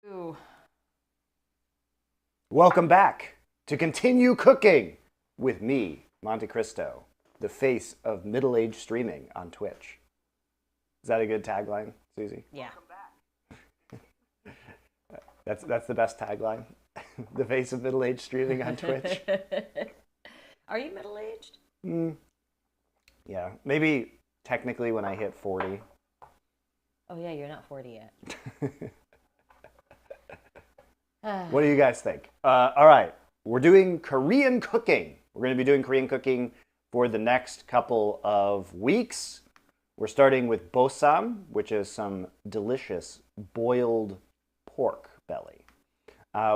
Ooh. Welcome back to continue cooking with me, MonteCristo, the face of middle-aged streaming on Twitch. Is that a good tagline, Susie? Yeah. That's the best tagline. The face of middle-aged streaming on Twitch. Are you middle-aged? Yeah, maybe technically when I hit 40. Oh yeah, you're not 40 yet. What do you guys think? All right, we're doing Korean cooking. We're going to be doing Korean cooking for the next couple of weeks. We're starting with Bossam, which is some delicious boiled pork belly.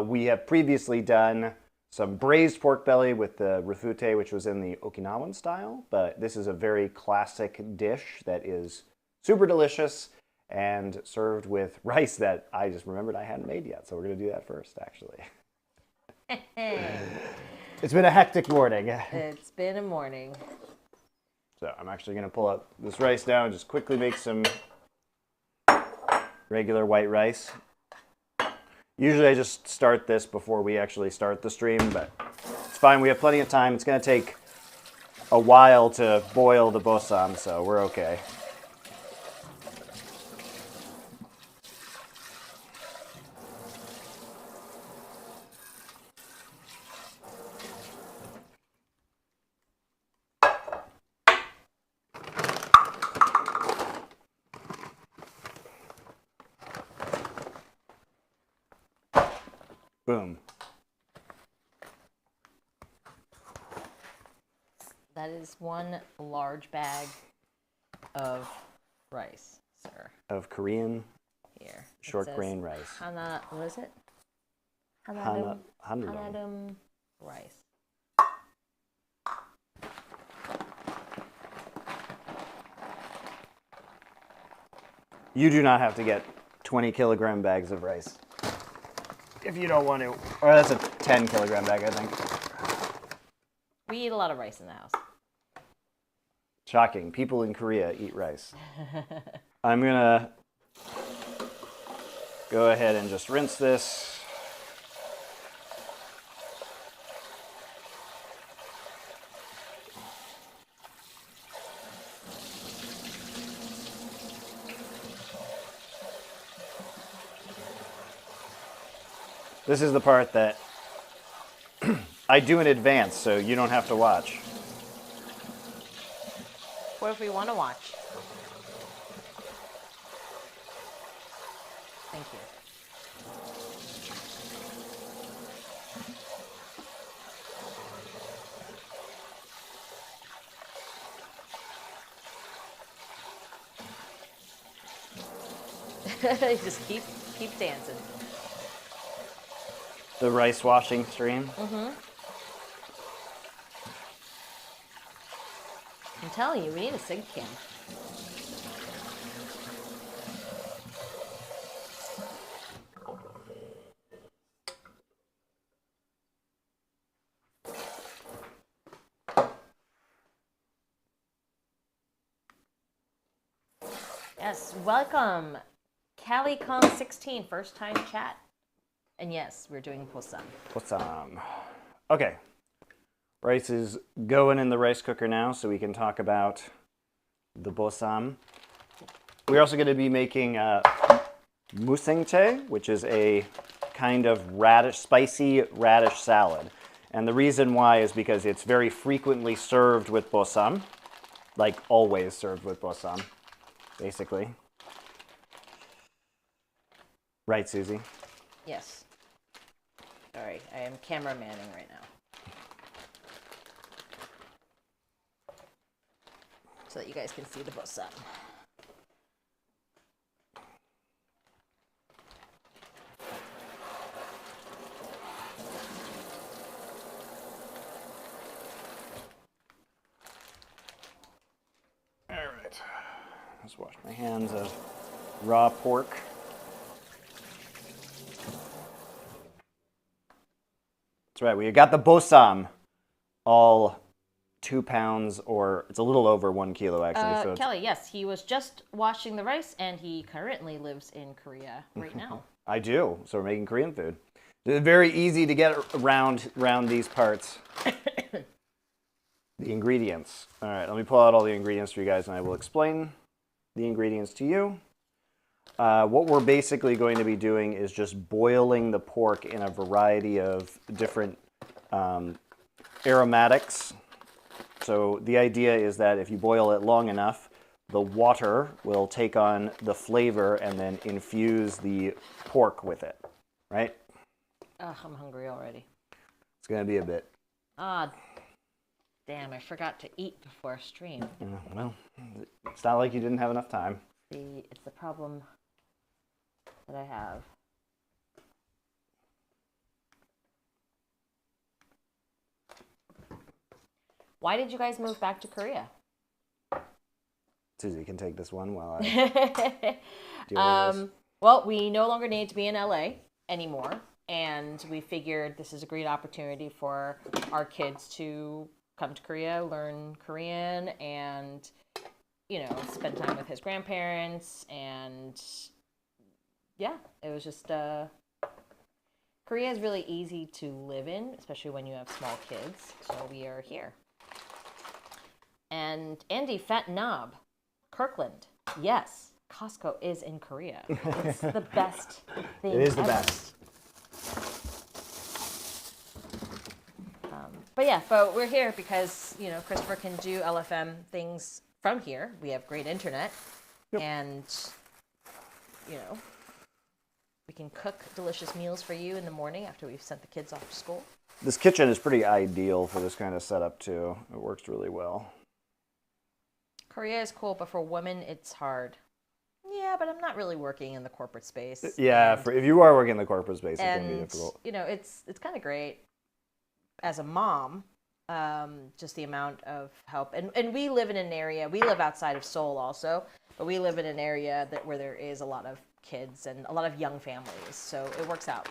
We have previously done some braised pork belly with the rafute, which was in the Okinawan style, but this is a very classic dish that is super delicious and served with rice that I just remembered I hadn't made yet. So we're going to do that first, actually. It's been a hectic morning. It's been a morning. So I'm actually going to pull up this rice now and just quickly make some regular white rice. Usually I just start this before we actually start the stream, but it's fine. We have plenty of time. It's going to take a while to boil the bossam, so we're okay. Boom. That is one large bag of rice, sir. Of Korean Here. short grain rice. What is it? Hanadum. Hanadum rice. You do not have to get 20-kilogram bags of rice if you don't want to. Or that's a 10-kilogram bag, I think. We eat a lot of rice in the house. Shocking. People in Korea eat rice. I'm going to go ahead and just rinse this. This is the part that I do in advance, so you don't have to watch. What if we want to watch? Thank you. Just keep dancing. The rice washing stream. Mm-hmm. I'm telling you, we need a sync cam. Yes, welcome, CaliCon16, first time chat. And yes, we're doing Bossam. Bossam. Okay. Rice is going in the rice cooker now, so we can talk about the bossam. We're also going to be making Musaengchae, which is a kind of spicy radish salad. And the reason why is because it's very frequently served with bossam, like always served with bossam, basically. Right, Susie? Yes. Sorry, I am cameramanning right now. So that you guys can see the bossam. All right. Let's wash my hands of raw pork. That's right. We got the bossam, all 2 pounds, or it's a little over 1 kilo actually. So Kelly, yes, he was just washing the rice, and he currently lives in Korea right now. I do. So we're making Korean food. It's very easy to get around these parts. The ingredients. All right, let me pull out all the ingredients for you guys, and I will explain the ingredients to you. What we're basically going to be doing is just boiling the pork in a variety of different aromatics. So the idea is that if you boil it long enough, the water will take on the flavor and then infuse the pork with it, right? Ugh, I'm hungry already. It's going to be a bit. Ah, damn, I forgot to eat before stream. Well, it's not like you didn't have enough time. It's the problem that I have. Why did you guys move back to Korea? Susie can take this one while I deal with this. Well, we no longer need to be in LA anymore, and we figured this is a great opportunity for our kids to come to Korea, learn Korean, and, you know, spend time with his grandparents. And yeah, it was just Korea is really easy to live in, especially when you have small kids. So we are here. And Andy, Fat Knob, Kirkland, yes, Costco is in Korea. It's the best thing It is the ever. best. But we're here because, you know, Christopher can do LFM things from here. We have great internet. Yep. And, you know, we can cook delicious meals for you in the morning after we've sent the kids off to school. This kitchen is pretty ideal for this kind of setup, too. It works really well. Korea is cool, but for women, it's hard. Yeah, but I'm not really working in the corporate space. Yeah, if you are working in the corporate space, it can be difficult. You know, it's kind of great as a mom, just the amount of help. And we live in an area, we live outside of Seoul also, but we live in an area where there is a lot of kids and a lot of young families, so it works out.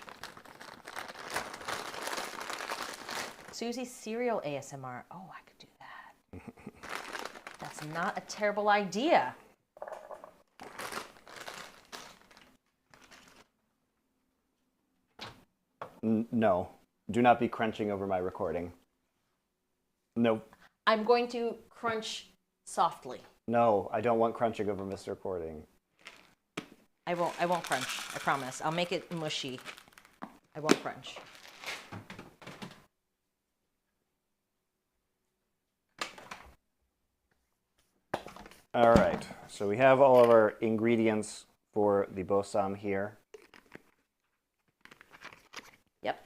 Susie's cereal ASMR. Oh, I could do that. That's not a terrible idea. No, do not be crunching over my recording. No. I'm going to crunch softly. No, I don't want crunching over Mr. Recording. I won't crunch. I promise. I'll make it mushy. I won't crunch. All right, so we have all of our ingredients for the bossam here. Yep.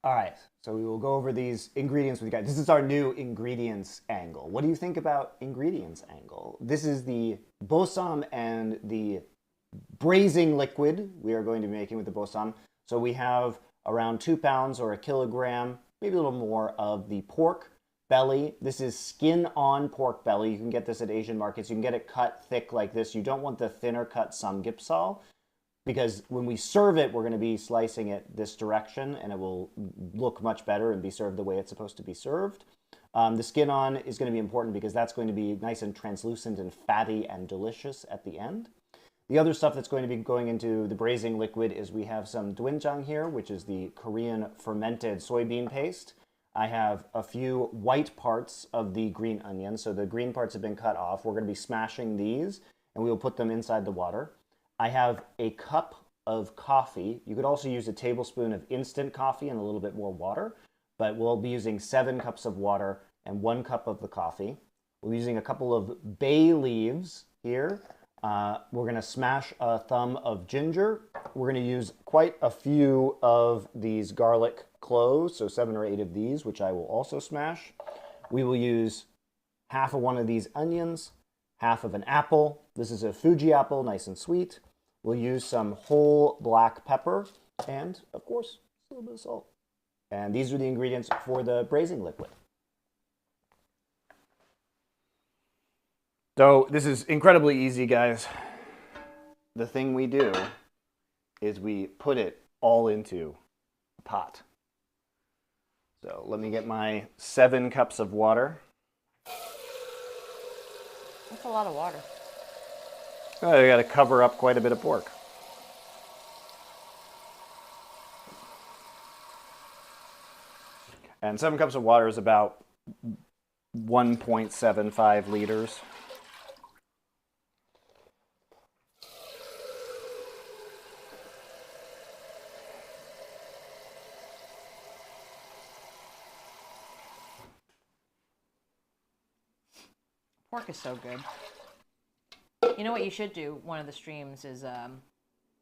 All right, so we will go over these ingredients with you guys. This is our new ingredients angle. What do you think about ingredients angle? This is the bossam and the braising liquid we are going to be making with the bossam. So we have around 2 pounds or a kilogram, maybe a little more, of the pork belly. This is skin-on pork belly. You can get this at Asian markets. You can get it cut thick like this. You don't want the thinner cut samgyeopsal, because when we serve it, we're going to be slicing it this direction, and it will look much better and be served the way it's supposed to be served. The skin-on is going to be important because that's going to be nice and translucent and fatty and delicious at the end. The other stuff that's going to be going into the braising liquid is we have some doenjang here, which is the Korean fermented soybean paste. I have a few white parts of the green onion, so the green parts have been cut off. We're going to be smashing these, and we will put them inside the water. I have a cup of coffee. You could also use a tablespoon of instant coffee and a little bit more water, but we'll be using 7 cups of water and 1 cup of the coffee. We're using a couple of bay leaves here. We're going to smash a thumb of ginger. We're going to use quite a few of these garlic cloves, so 7 or 8 of these, which I will also smash. We will use half of one of these onions, half of an apple. This is a Fuji apple, nice and sweet. We'll use some whole black pepper and, of course, a little bit of salt. And these are the ingredients for the braising liquid. So this is incredibly easy, guys. The thing we do is we put it all into a pot. So let me get my 7 cups of water. That's a lot of water. Oh, you got to cover up quite a bit of pork. And 7 cups of water is about 1.75 liters. Pork is so good. You know what you should do? One of the streams is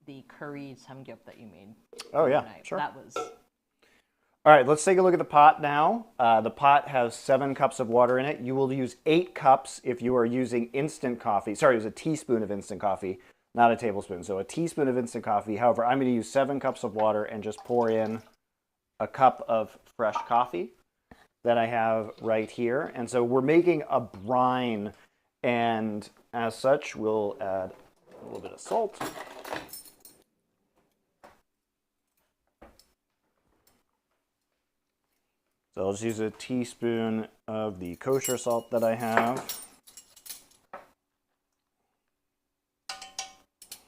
the curried samgyeop that you made. Oh yeah, tonight. sure. That was. All right, let's take a look at the pot now. The pot has 7 cups of water in it. You will use 8 cups if you are using instant coffee. Sorry, it was a teaspoon of instant coffee, not a tablespoon. So a teaspoon of instant coffee. However, I'm going to use 7 cups of water and just pour in a cup of fresh coffee that I have right here. And so we're making a brine, and as such, we'll add a little bit of salt. So I'll just use a teaspoon of the kosher salt that I have.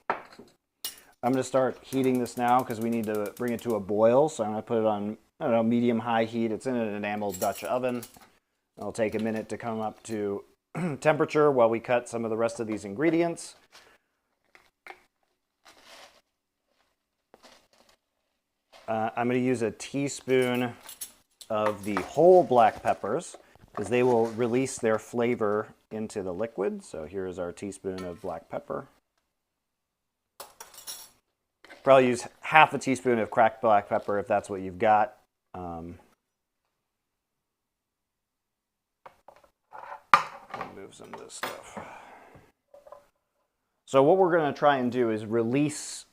I'm going to start heating this now because we need to bring it to a boil. So I'm going to put it on, I don't know, medium-high heat. It's in an enameled Dutch oven. It'll take a minute to come up to temperature while we cut some of the rest of these ingredients. I'm going to use a teaspoon of the whole black peppers because they will release their flavor into the liquid. So here's our teaspoon of black pepper. Probably use half a teaspoon of cracked black pepper if that's what you've got. Move some of this stuff. So what we're going to try and do is release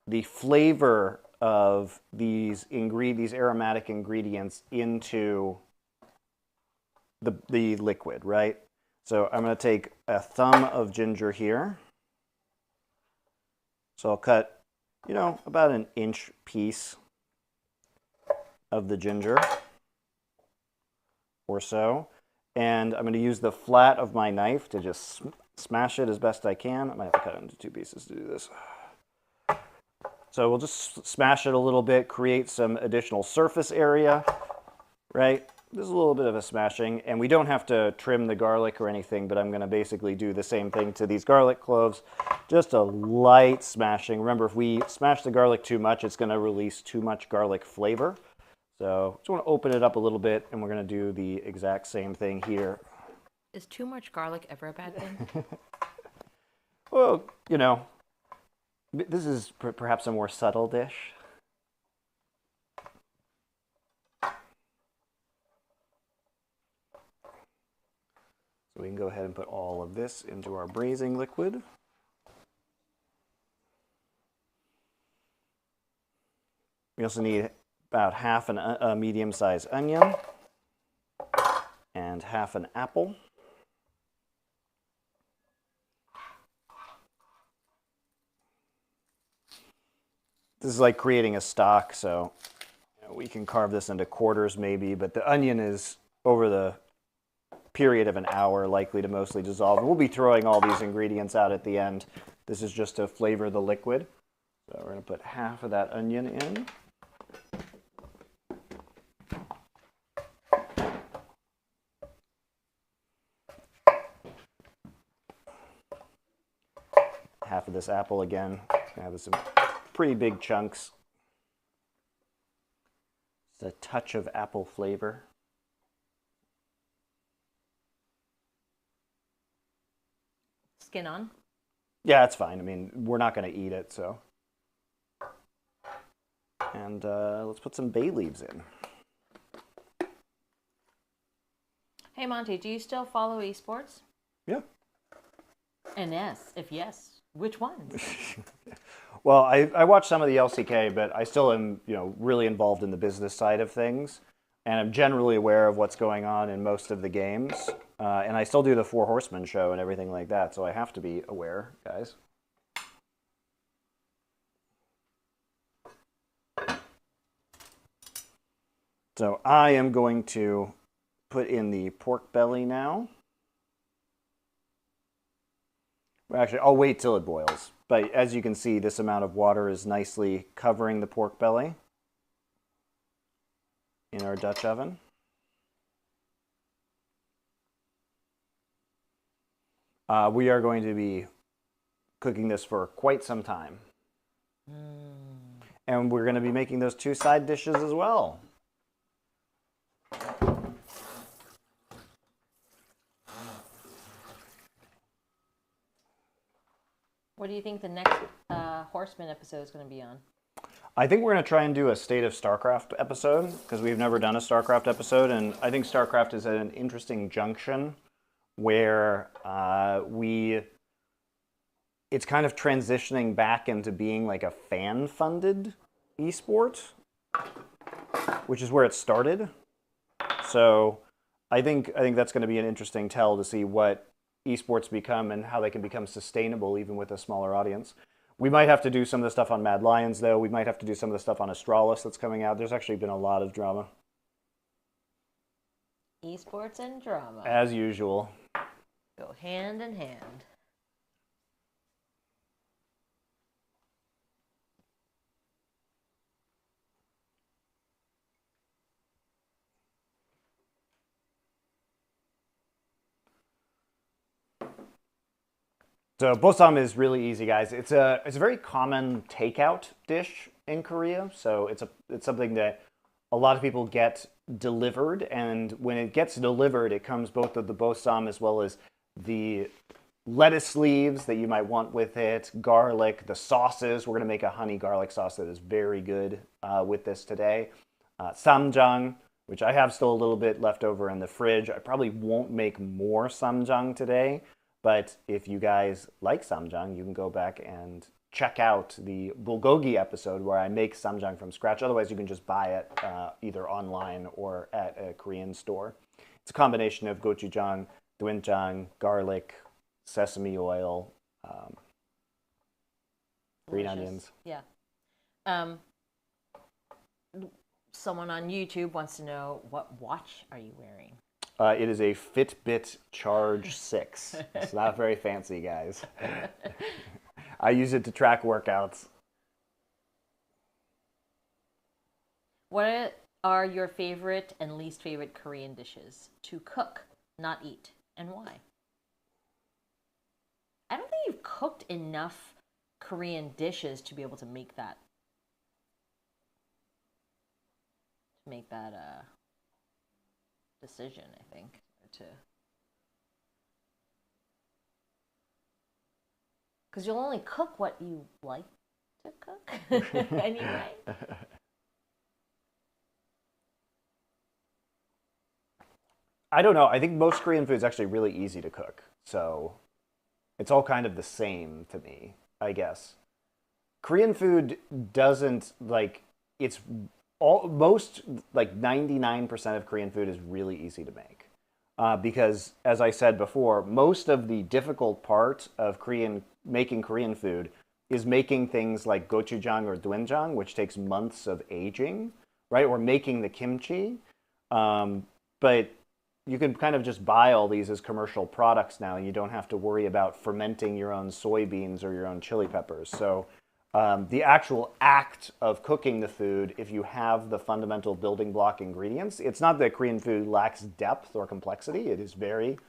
the flavor of these aromatic ingredients into the liquid, right? So I'm going to take a thumb of ginger here. So I'll cut, you know, about an inch piece of the ginger or so. And I'm going to use the flat of my knife to just smash it as best I can. I might have to cut it into 2 pieces to do this. So we'll just smash it a little bit, create some additional surface area, right? There's a little bit of a smashing, and we don't have to trim the garlic or anything, but I'm going to basically do the same thing to these garlic cloves. Just a light smashing. Remember, if we smash the garlic too much, it's going to release too much garlic flavor. So just want to open it up a little bit, and we're going to do the exact same thing here. Is too much garlic ever a bad thing? Well, you know, this is perhaps a more subtle dish. So we can go ahead and put all of this into our braising liquid. We also need about half a medium-sized onion and half an apple. This is like creating a stock, so you know, we can carve this into quarters maybe, but the onion is over the period of an hour likely to mostly dissolve. We'll be throwing all these ingredients out at the end. This is just to flavor the liquid. So we're going to put half of that onion in. Half of this apple again. I have some pretty big chunks. Just a touch of apple flavor. Skin on? Yeah, that's fine. I mean, we're not going to eat it, so. And let's put some bay leaves in. Hey, Monty, do you still follow esports? Yeah. And if yes, which ones? Well, I watch some of the LCK, but I still am, you know, really involved in the business side of things, and I'm generally aware of what's going on in most of the games. And I still do the Four Horsemen show and everything like that, so I have to be aware, guys. So I am going to put in the pork belly now. Actually, I'll wait till it boils. But as you can see, this amount of water is nicely covering the pork belly in our Dutch oven. We are going to be cooking this for quite some time. And we're going to be making those 2 side dishes as well. What do you think the next Horseman episode is going to be on? I think we're going to try and do a State of StarCraft episode, because we've never done a StarCraft episode, and I think StarCraft is at an interesting junction where it's kind of transitioning back into being like a fan-funded esport, which is where it started. So I think that's going to be an interesting tell to see what esports become and how they can become sustainable even with a smaller audience. We might have to do some of the stuff on Mad Lions, though. We might have to do some of the stuff on Astralis that's coming out. There's actually been a lot of drama. Esports and drama. As usual. Go hand in hand. So bossam is really easy, guys. It's a very common takeout dish in Korea. So it's something that a lot of people get delivered, and when it gets delivered, it comes both of the bossam as well as the lettuce leaves that you might want with it, garlic, the sauces. We're going to make a honey garlic sauce that is very good with this today. Samjang, which I have still a little bit left over in the fridge. I probably won't make more samjang today. But if you guys like samjang, you can go back and check out the bulgogi episode where I make samjang from scratch. Otherwise, you can just buy it either online or at a Korean store. It's a combination of gochujang, doenjang, garlic, sesame oil, green onions. Yeah. Someone on YouTube wants to know, what watch are you wearing? It is a Fitbit Charge 6. It's not very fancy, guys. I use it to track workouts. What are your favorite and least favorite Korean dishes to cook, not eat, and why? I don't think you've cooked enough Korean dishes to be able to make that. Decision, I think, because you'll only cook what you like to cook anyway. I don't know. I think most Korean food is actually really easy to cook, so it's all kind of the same to me, I guess. Korean food doesn't it's most 99% of Korean food is really easy to make because, as I said before, most of the difficult part of making Korean food is making things like gochujang or doenjang, which takes months of aging, right? Or making the kimchi. But you can kind of just buy all these as commercial products now, and you don't have to worry about fermenting your own soybeans or your own chili peppers. So the actual act of cooking the food, if you have the fundamental building block ingredients, it's not that Korean food lacks depth or complexity. It is very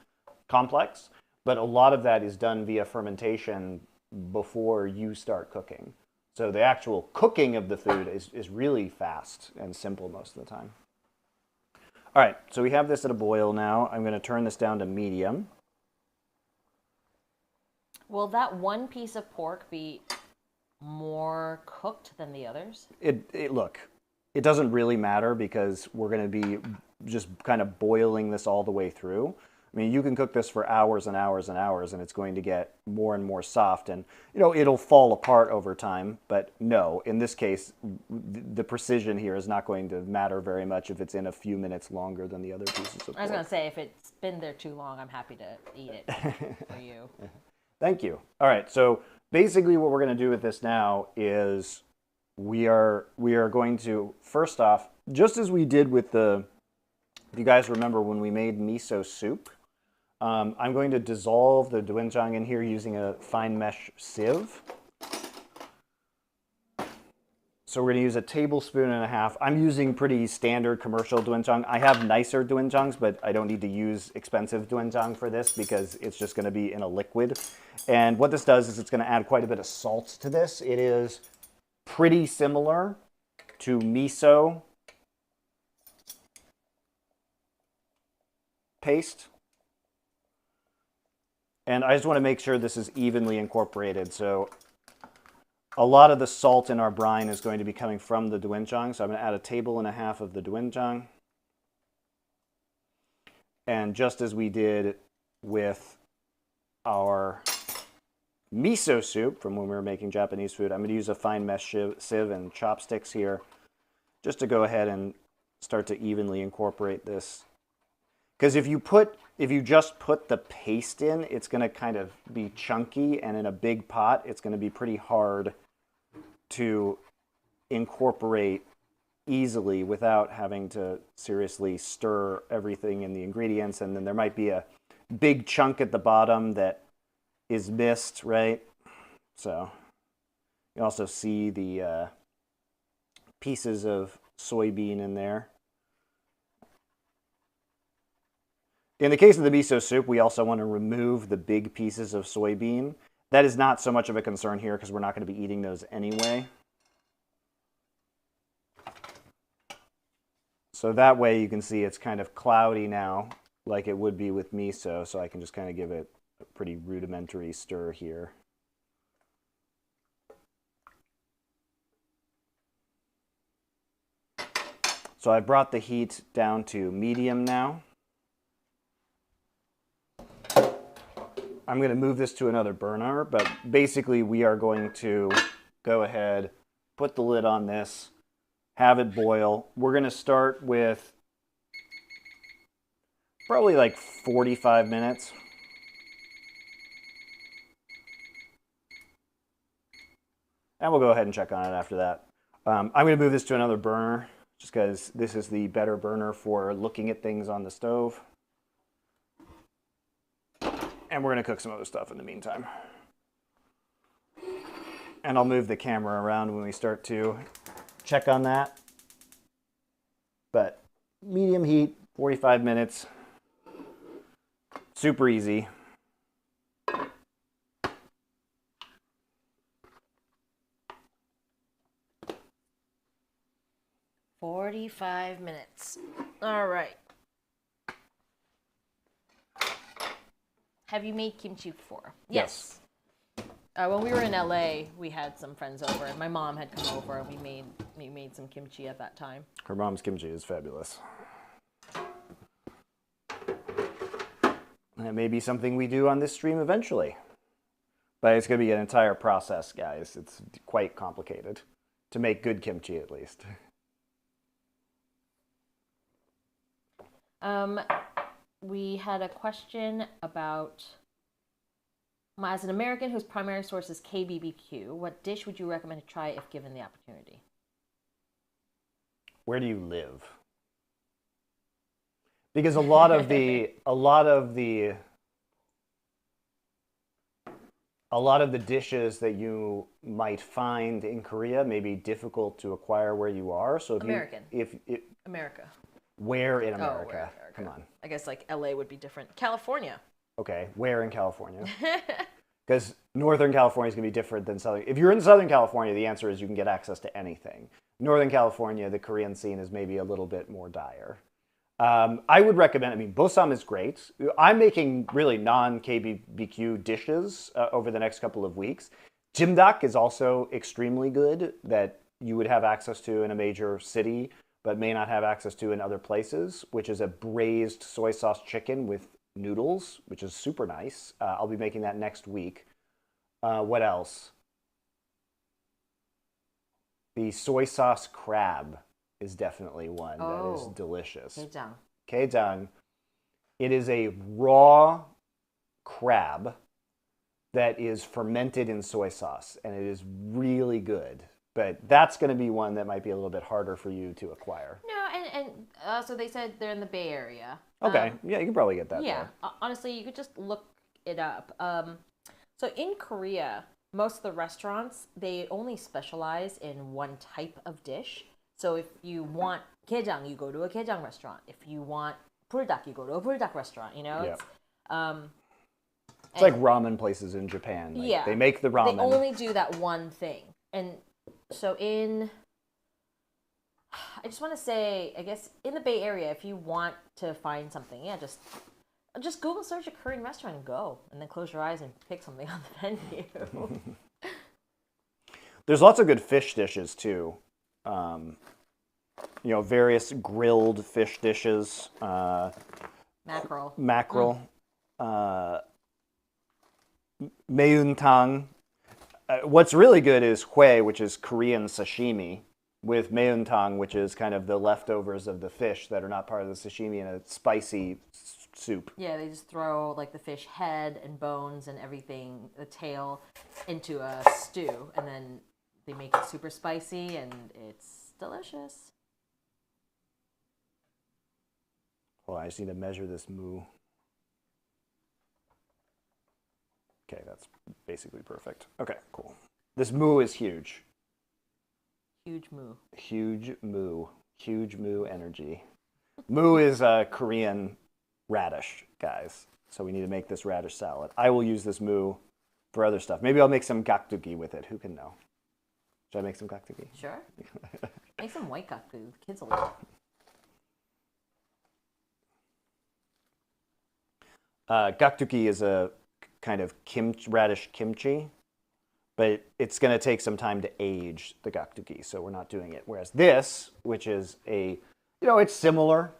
complex, but a lot of that is done via fermentation before you start cooking. So the actual cooking of the food is really fast and simple most of the time. All right, so we have this at a boil now. I'm going to turn this down to medium. Will that one piece of pork be more cooked than the others? Look, it doesn't really matter because we're going to be just kind of boiling this all the way through. I mean, you can cook this for hours and hours and hours, and it's going to get more and more soft, and it'll fall apart over time. But no, in this case, the precision here is not going to matter very much if it's in a few minutes longer than the other pieces of pork. I was going to say, if it's been there too long, I'm happy to eat it for you. Thank you. All right, so basically what we're going to do with this now is we are going to, first off, just as we did with if you guys remember when we made miso soup, I'm going to dissolve the doenjang in here using a fine mesh sieve. So we're going to use a tablespoon and a half. I'm using pretty standard commercial doenjang. I have nicer doenjangs, but I don't need to use expensive doenjang for this because it's just going to be in a liquid. And what this does is it's going to add quite a bit of salt to this. It is pretty similar to miso paste. And I just want to make sure this is evenly incorporated. So a lot of the salt in our brine is going to be coming from the doenjang. So I'm going to add a table and a half of the doenjang. And just as we did with our miso soup from when we were making Japanese food, I'm going to use a fine mesh sieve and chopsticks here just to go ahead and start to evenly incorporate this. Because if you just put the paste in, it's going to kind of be chunky, and in a big pot, it's going to be pretty hard to incorporate easily without having to seriously stir everything in the ingredients. And then there might be a big chunk at the bottom that is missed, right? So you also see the pieces of soybean in there. In the case of the miso soup, we also want to remove the big pieces of soybean. That is not so much of a concern here because we're not going to be eating those anyway. So that way you can see it's kind of cloudy now, like it would be with miso. So I can just kind of give it a pretty rudimentary stir here. So I brought the heat down to medium now. I'm going to move this to another burner, but basically we are going to go ahead, put the lid on this, have it boil. We're going to start with probably like 45 minutes. And we'll go ahead and check on it after that. I'm going to move this to another burner just because this is the better burner for looking at things on the stove. And we're going to cook some other stuff in the meantime. And I'll move the camera around when we start to check on that. But medium heat, 45 minutes. Super easy. "45 minutes. All right. Have you made kimchi before? Yes. When we were in LA, we had some friends over, and my mom had come over, and we made some kimchi at that time. Her mom's kimchi is fabulous. And it may be something we do on this stream eventually. But it's going to be an entire process, guys. It's quite complicated to make good kimchi, at least. We had a question about, as an American whose primary source is KBBQ, what dish would you recommend to try if given the opportunity? Where do you live? Because a lot of the dishes that you might find in Korea may be difficult to acquire where you are. So America. Where in America? Where in America? Come on. I guess like LA would be different. California. Okay, where in California? Because Northern California is going to be different than Southern. If you're in Southern California, the answer is you can get access to anything. Northern California, the Korean scene is maybe a little bit more dire. I would recommend, Bossam is great. I'm making really non-KBBQ dishes over the next couple of weeks. Jimdak is also extremely good that you would have access to in a major city, but may not have access to in other places, which is a braised soy sauce chicken with noodles, which is super nice. I'll be making that next week. What else? The soy sauce crab is definitely one that is delicious. Gaejang. It is a raw crab that is fermented in soy sauce, and it is really good. But that's going to be one that might be a little bit harder for you to acquire. No, and so they said they're in the Bay Area. Okay, yeah, you can probably get that Yeah, there. honestly, you could just look it up. So in Korea, most of the restaurants, they only specialize in one type of dish. So if you want gaejang, you go to a gaejang restaurant. If you want buldak, you go to a buldak restaurant. You know, Yeah. It's like ramen places in Japan. Like, yeah, they make the ramen. They only do that one thing, and so I just want to say, I guess in the Bay Area, if you want to find something, yeah, just Google search a Korean restaurant and go, and then close your eyes and pick something on the menu. There's lots of good fish dishes too. Various grilled fish dishes. Mackerel. Maeuntang. What's really good is hue, which is Korean sashimi, with maeuntang, which is kind of the leftovers of the fish that are not part of the sashimi in a spicy soup. Yeah, they just throw like the fish head and bones and everything, the tail, into a stew, and then they make it super spicy, and it's delicious. Well, I just need to measure this moo. Okay, that's basically perfect. Okay, cool. This moo is huge. Huge moo. Huge moo. Huge moo energy. Moo is a Korean radish, guys. So we need to make this radish salad. I will use this moo for other stuff. Maybe I'll make some gakdugi with it. Who can know? Should I make some gakdugi? Sure. Make some white gakdu. The kids will love it. Gakdugi is a kind of radish kimchi, but it's going to take some time to age the gakdugi, so we're not doing it. Whereas this, which is it's similar,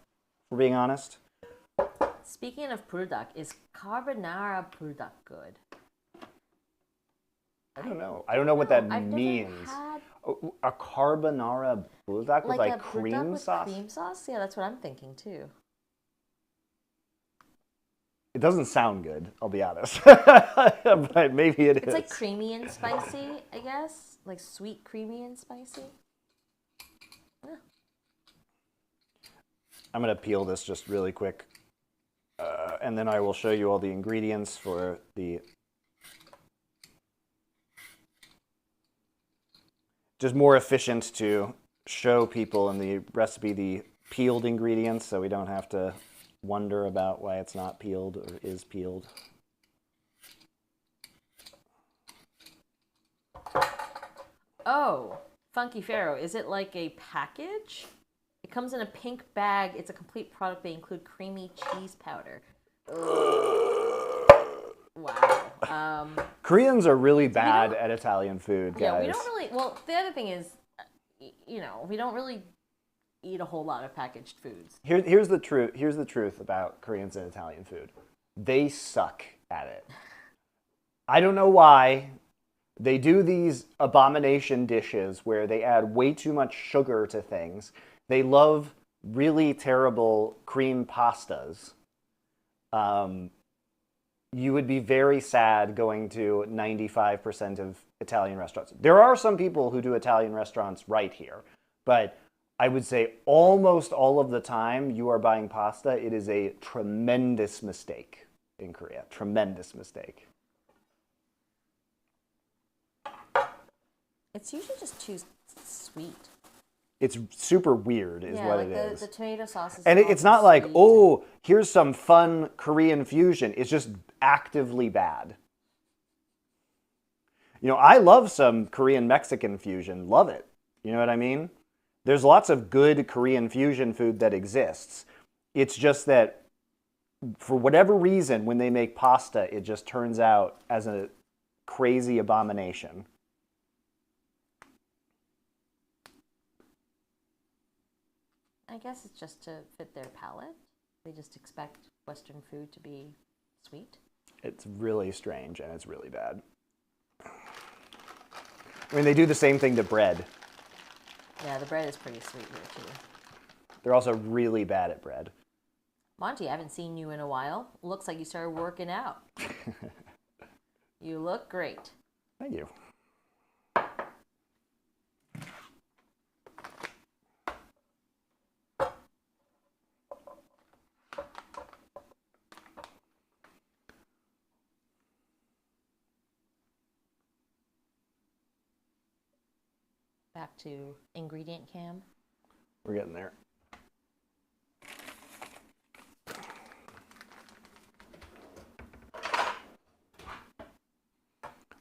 for being honest. Speaking of buldak, is carbonara buldak good? I don't know. I don't know what that I've means. Never had a carbonara buldak with like cream with sauce? Cream sauce? Yeah, that's what I'm thinking too. It doesn't sound good, I'll be honest. But maybe it is. It's like creamy and spicy, I guess. Like sweet, creamy, and spicy. Yeah. I'm going to peel this just really quick. And then I will show you all the ingredients for the... Just more efficient to show people in the recipe the peeled ingredients so we don't have to wonder about why it's not peeled or is peeled. Oh, Funky Pharaoh, is it like a package? It comes in a pink bag. It's a complete product. They include creamy cheese powder. Wow. Koreans are really bad at Italian food, guys. Yeah, we don't really... Well, the other thing is, we don't really eat a whole lot of packaged foods. Here's the truth. Here's the truth about Koreans and Italian food. They suck at it. I don't know why. They do these abomination dishes where they add way too much sugar to things. They love really terrible cream pastas. You would be very sad going to 95% of Italian restaurants. There are some people who do Italian restaurants right here, but I would say almost all of the time you are buying pasta, it is a tremendous mistake in Korea. Tremendous mistake. It's usually just too sweet. It's super weird is what like it is. The tomato sauce is and it's not like, oh, here's some fun Korean fusion. It's just actively bad. I love some Korean-Mexican fusion. Love it. You know what I mean? There's lots of good Korean fusion food that exists. It's just that for whatever reason, when they make pasta, it just turns out as a crazy abomination. I guess it's just to fit their palate. They just expect Western food to be sweet. It's really strange and it's really bad. I mean, they do the same thing to bread. Yeah, the bread is pretty sweet here too. They're also really bad at bread. Monty, I haven't seen you in a while. Looks like you started working out. You look great. Thank you. Back to ingredient cam. We're getting there.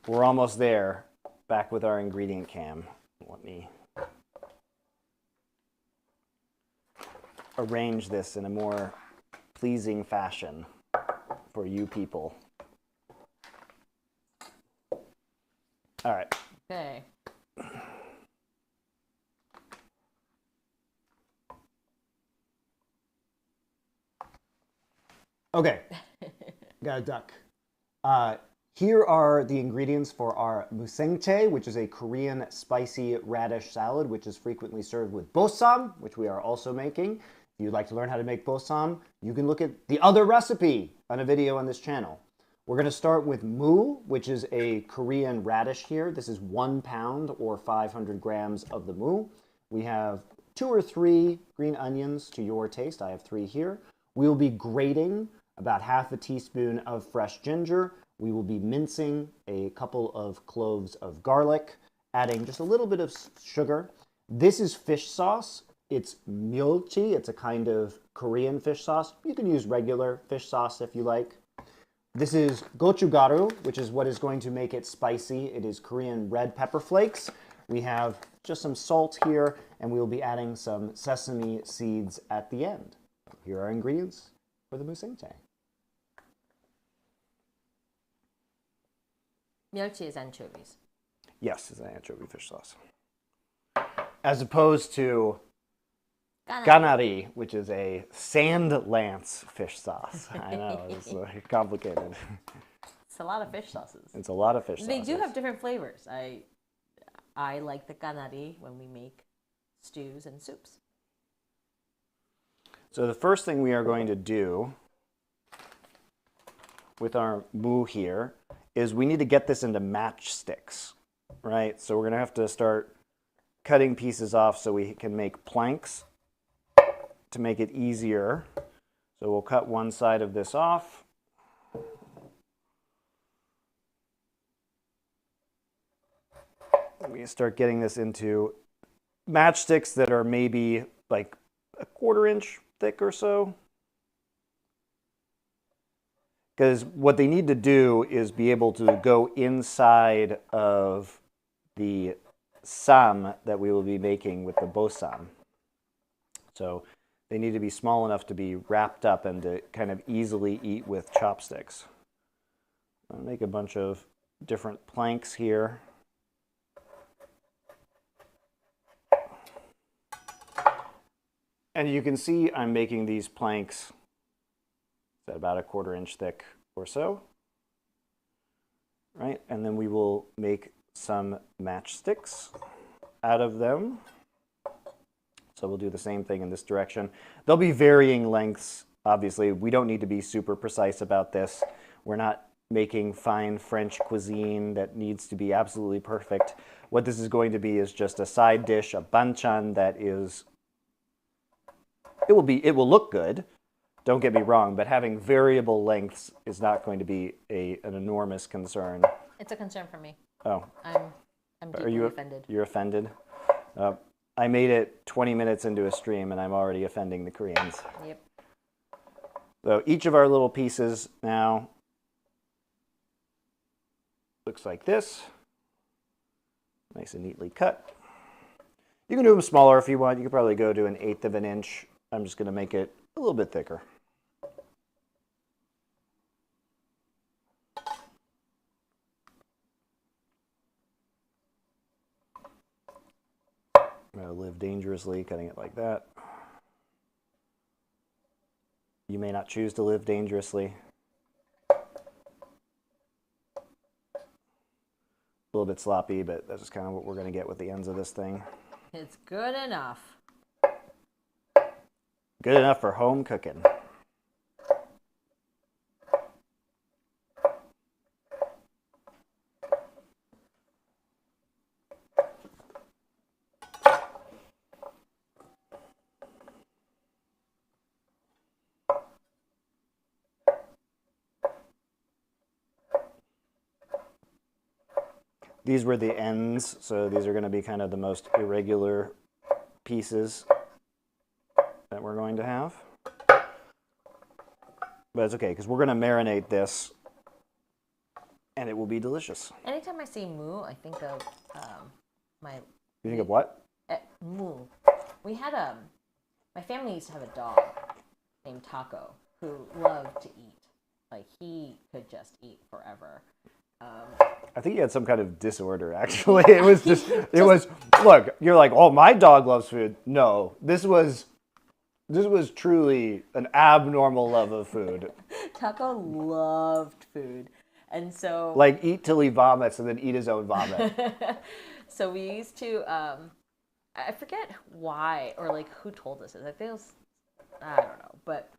We're almost there. Back with our ingredient cam. Let me arrange this in a more pleasing fashion for you people. All right. Okay. Okay. Got a duck. Here are the ingredients for our Musaengchae, which is a Korean spicy radish salad, which is frequently served with Bossam, which we are also making. If you'd like to learn how to make Bossam, you can look at the other recipe on a video on this channel. We're going to start with mu, which is a Korean radish here. This is 1 pound or 500 grams of the mu. We have 2 or 3 green onions to your taste. I have 3 here. We will be grating about half a teaspoon of fresh ginger. We will be mincing a couple of cloves of garlic, adding just a little bit of sugar. This is fish sauce. It's myeolchi. It's a kind of Korean fish sauce. You can use regular fish sauce if you like. This is gochugaru, which is what is going to make it spicy. It is Korean red pepper flakes. We have just some salt here, and we will be adding some sesame seeds at the end. Here are our ingredients for the Musaengchae. Myeolchi is anchovies. Yes, it's an anchovy fish sauce. As opposed to ganari, which is a sand lance fish sauce. I know, it's complicated. It's a lot of fish sauces. It's a lot of fish sauces. They do have different flavors. I like the ganari when we make stews and soups. So the first thing we are going to do with our mu here is we need to get this into matchsticks, right? So we're going to have to start cutting pieces off so we can make planks to make it easier. So we'll cut one side of this off. We start getting this into matchsticks that are maybe like a 1/4 inch thick or so. Because what they need to do is be able to go inside of the sam that we will be making with the bossam. So they need to be small enough to be wrapped up and to kind of easily eat with chopsticks. I'll make a bunch of different planks here. And you can see I'm making these planks at about a 1/4 inch thick or so, right? And then we will make some matchsticks out of them. So we'll do the same thing in this direction. There'll be varying lengths. Obviously, we don't need to be super precise about this. We're not making fine French cuisine that needs to be absolutely perfect. What this is going to be is just a side dish, a banchan that is, it will look good. Don't get me wrong, but having variable lengths is not going to be an enormous concern. It's a concern for me. Oh. I'm deeply offended. You're offended? I made it 20 minutes into a stream and I'm already offending the Koreans. Yep. So each of our little pieces now looks like this. Nice and neatly cut. You can do them smaller if you want. You could probably go to 1/8 of an inch. I'm just going to make it a little bit thicker. I'm going to live dangerously, cutting it like that. You may not choose to live dangerously. A little bit sloppy, but that's just kind of what we're going to get with the ends of this thing. It's good enough. Good enough for home cooking. These were the ends, so these are going to be kind of the most irregular pieces that we're going to have. But it's okay, because we're going to marinate this, and it will be delicious. Anytime I see moo, I think of my... You think of what? Moo. We had my family used to have a dog named Taco who loved to eat. Like, he could just eat forever. I think he had some kind of disorder, actually. It was just, look, you're like, oh, my dog loves food. No, this was truly an abnormal love of food. Taco loved food. And so... Like, eat till he vomits and then eat his own vomit. So we used to, I forget why or like who told us this. I think it was, I don't know, but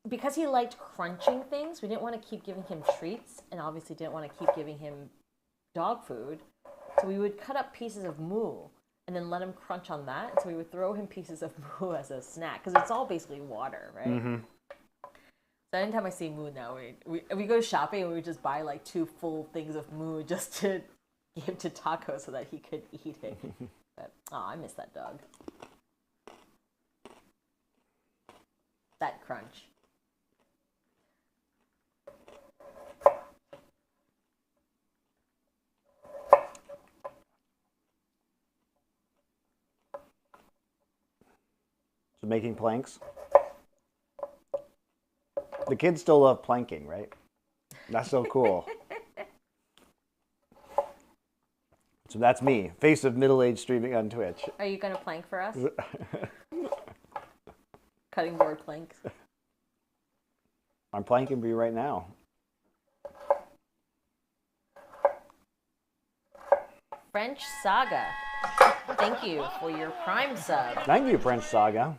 because he liked crunching things, we didn't want to keep giving him treats and obviously didn't want to keep giving him dog food. So we would cut up pieces of moo and then let him crunch on that. And so we would throw him pieces of moo as a snack because it's all basically water, right? Mm-hmm. So anytime I see moo now, we go shopping and we just buy like 2 full things of moo just to give to Taco so that he could eat it. But, I miss that dog. That crunch. So making planks. The kids still love planking, right? That's so cool. So that's me, face of middle-aged streaming on Twitch. Are you going to plank for us? Cutting board planks. I'm planking for you right now. French Saga. Thank you for your Prime sub. Thank you, French Saga.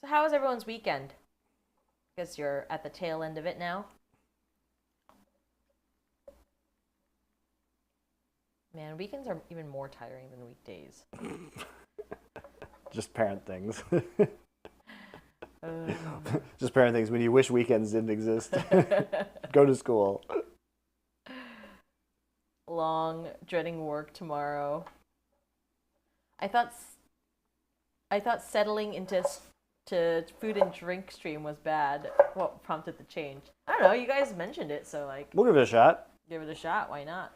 So how was everyone's weekend? I guess you're at the tail end of it now. Man, weekends are even more tiring than weekdays. Just parent things. Just parent things when you wish weekends didn't exist. Go to school. Long, dreading work tomorrow. I thought settling into food and drink stream was bad. What prompted the change? I don't know. You guys mentioned it, so like. We'll give it a shot. Give it a shot. Why not?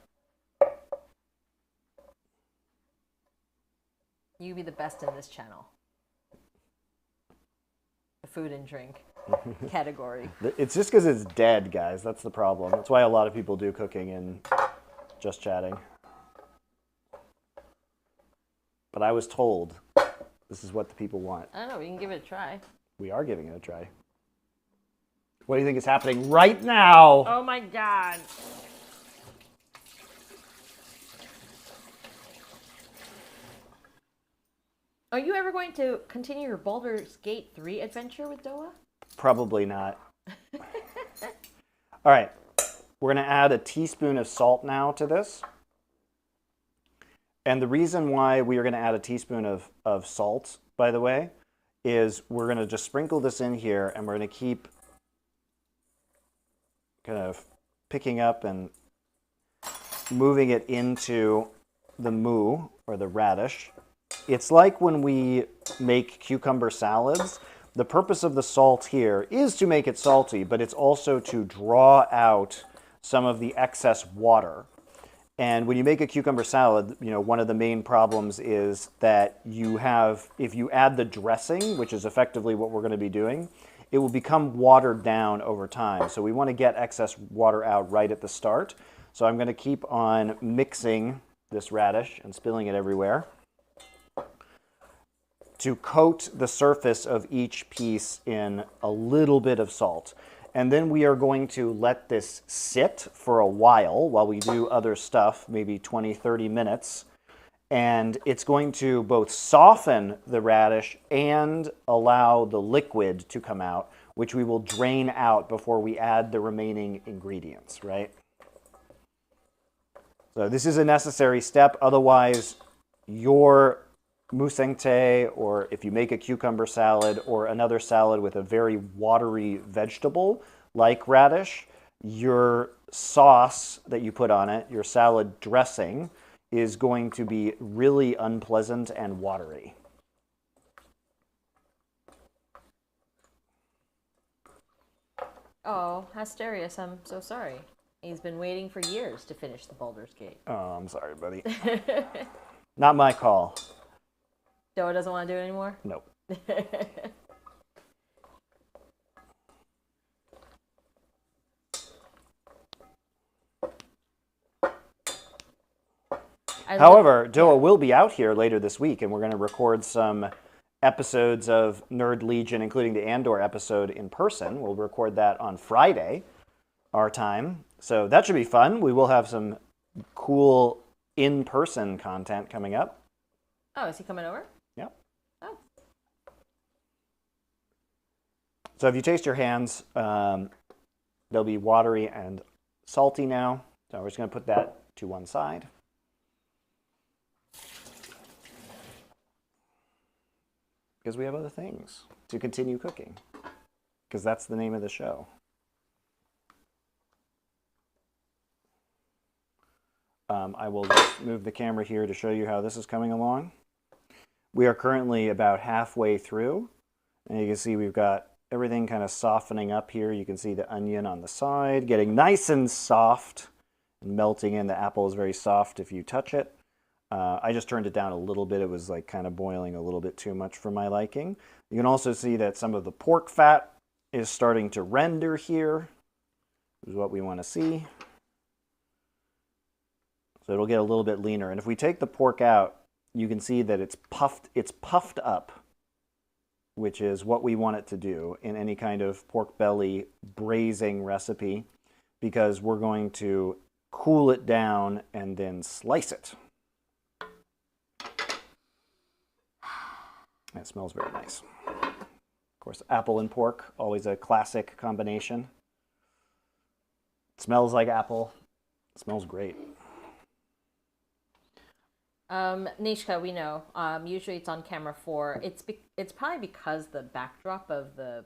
You be the best in this channel. The food and drink category. It's just because it's dead, guys. That's the problem. That's why a lot of people do cooking and just chatting. But I was told this is what the people want. I don't know. We can give it a try. We are giving it a try. What do you think is happening right now? Oh my God. Are you ever going to continue your Baldur's Gate 3 adventure with Doa? Probably not. All right. We're going to add a teaspoon of salt now to this. And the reason why we are going to add a teaspoon of salt, by the way, is we're going to just sprinkle this in here and we're going to keep kind of picking up and moving it into the moo or the radish. It's like when we make cucumber salads. The purpose of the salt here is to make it salty, but it's also to draw out some of the excess water. And when you make a cucumber salad, you know, one of the main problems is that you have, if you add the dressing, which is effectively what we're going to be doing, it will become watered down over time. So we want to get excess water out right at the start. So I'm going to keep on mixing this radish and spilling it everywhere to coat the surface of each piece in a little bit of salt. And then we are going to let this sit for a while we do other stuff, maybe 20, 30 minutes. And it's going to both soften the radish and allow the liquid to come out, which we will drain out before we add the remaining ingredients, right? So this is a necessary step. Otherwise, your Musaengchae, or if you make a cucumber salad or another salad with a very watery vegetable like radish, your sauce that you put on it, your salad dressing, is going to be really unpleasant and watery. Oh, Asterius, I'm so sorry. He's been waiting for years to finish the Baldur's Gate. Oh, I'm sorry, buddy. Not my call. Joe doesn't want to do it anymore? Nope. However, Doa will be out here later this week, and we're going to record some episodes of Nerd Legion, including the Andor episode in person. We'll record that on Friday, our time. So that should be fun. We will have some cool in-person content coming up. Oh, is he coming over? Yeah. Oh. So if you taste your hands, they'll be watery and salty now. So we're just going to put that to one side. Because we have other things to continue cooking. Because that's the name of the show. I will just move the camera here to show you how this is coming along. We are currently about halfway through. And you can see we've got everything kind of softening up here. You can see the onion on the side getting nice and soft and melting in. The apple is very soft if you touch it. I just turned it down a little bit. It was like kind of boiling a little bit too much for my liking. You can also see that some of the pork fat is starting to render here. This is what we want to see. So it'll get a little bit leaner. And if we take the pork out, you can see that it's puffed up, which is what we want it to do in any kind of pork belly braising recipe, because we're going to cool it down and then slice it. It smells very nice. Of course, apple and pork, always a classic combination. It smells like apple. It smells great. Nishka, we know. Usually it's on camera 4. It's probably because the backdrop of the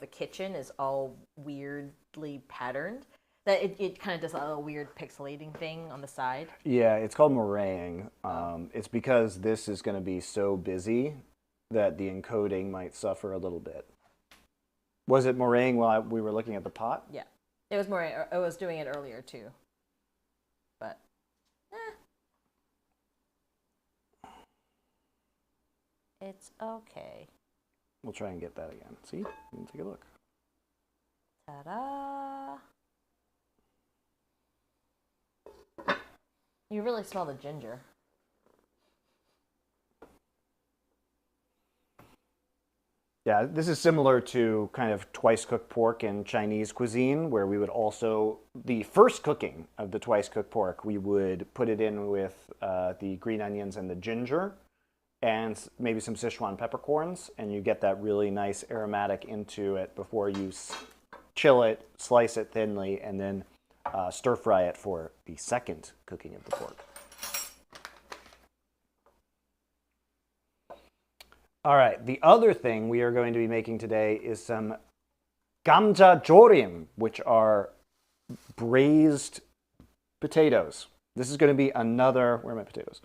kitchen is all weirdly patterned that it kind of does a little weird pixelating thing on the side. Yeah, it's called meringue. It's because this is going to be so busy that the encoding might suffer a little bit. Was it meringue while we were looking at the pot? Yeah, it was meringue. I was doing it earlier too, but it's okay. We'll try and get that again. See? You can take a look. Ta-da! You really smell the ginger. Yeah, this is similar to kind of twice cooked pork in Chinese cuisine, where we would also, the first cooking of the twice cooked pork, we would put it in with the green onions and the ginger and maybe some Sichuan peppercorns, and you get that really nice aromatic into it before you chill it, slice it thinly, and then stir fry it for the second cooking of the pork. All right, the other thing we are going to be making today is some Gamja Jorim, which are braised potatoes. This is going to be another, where are my potatoes?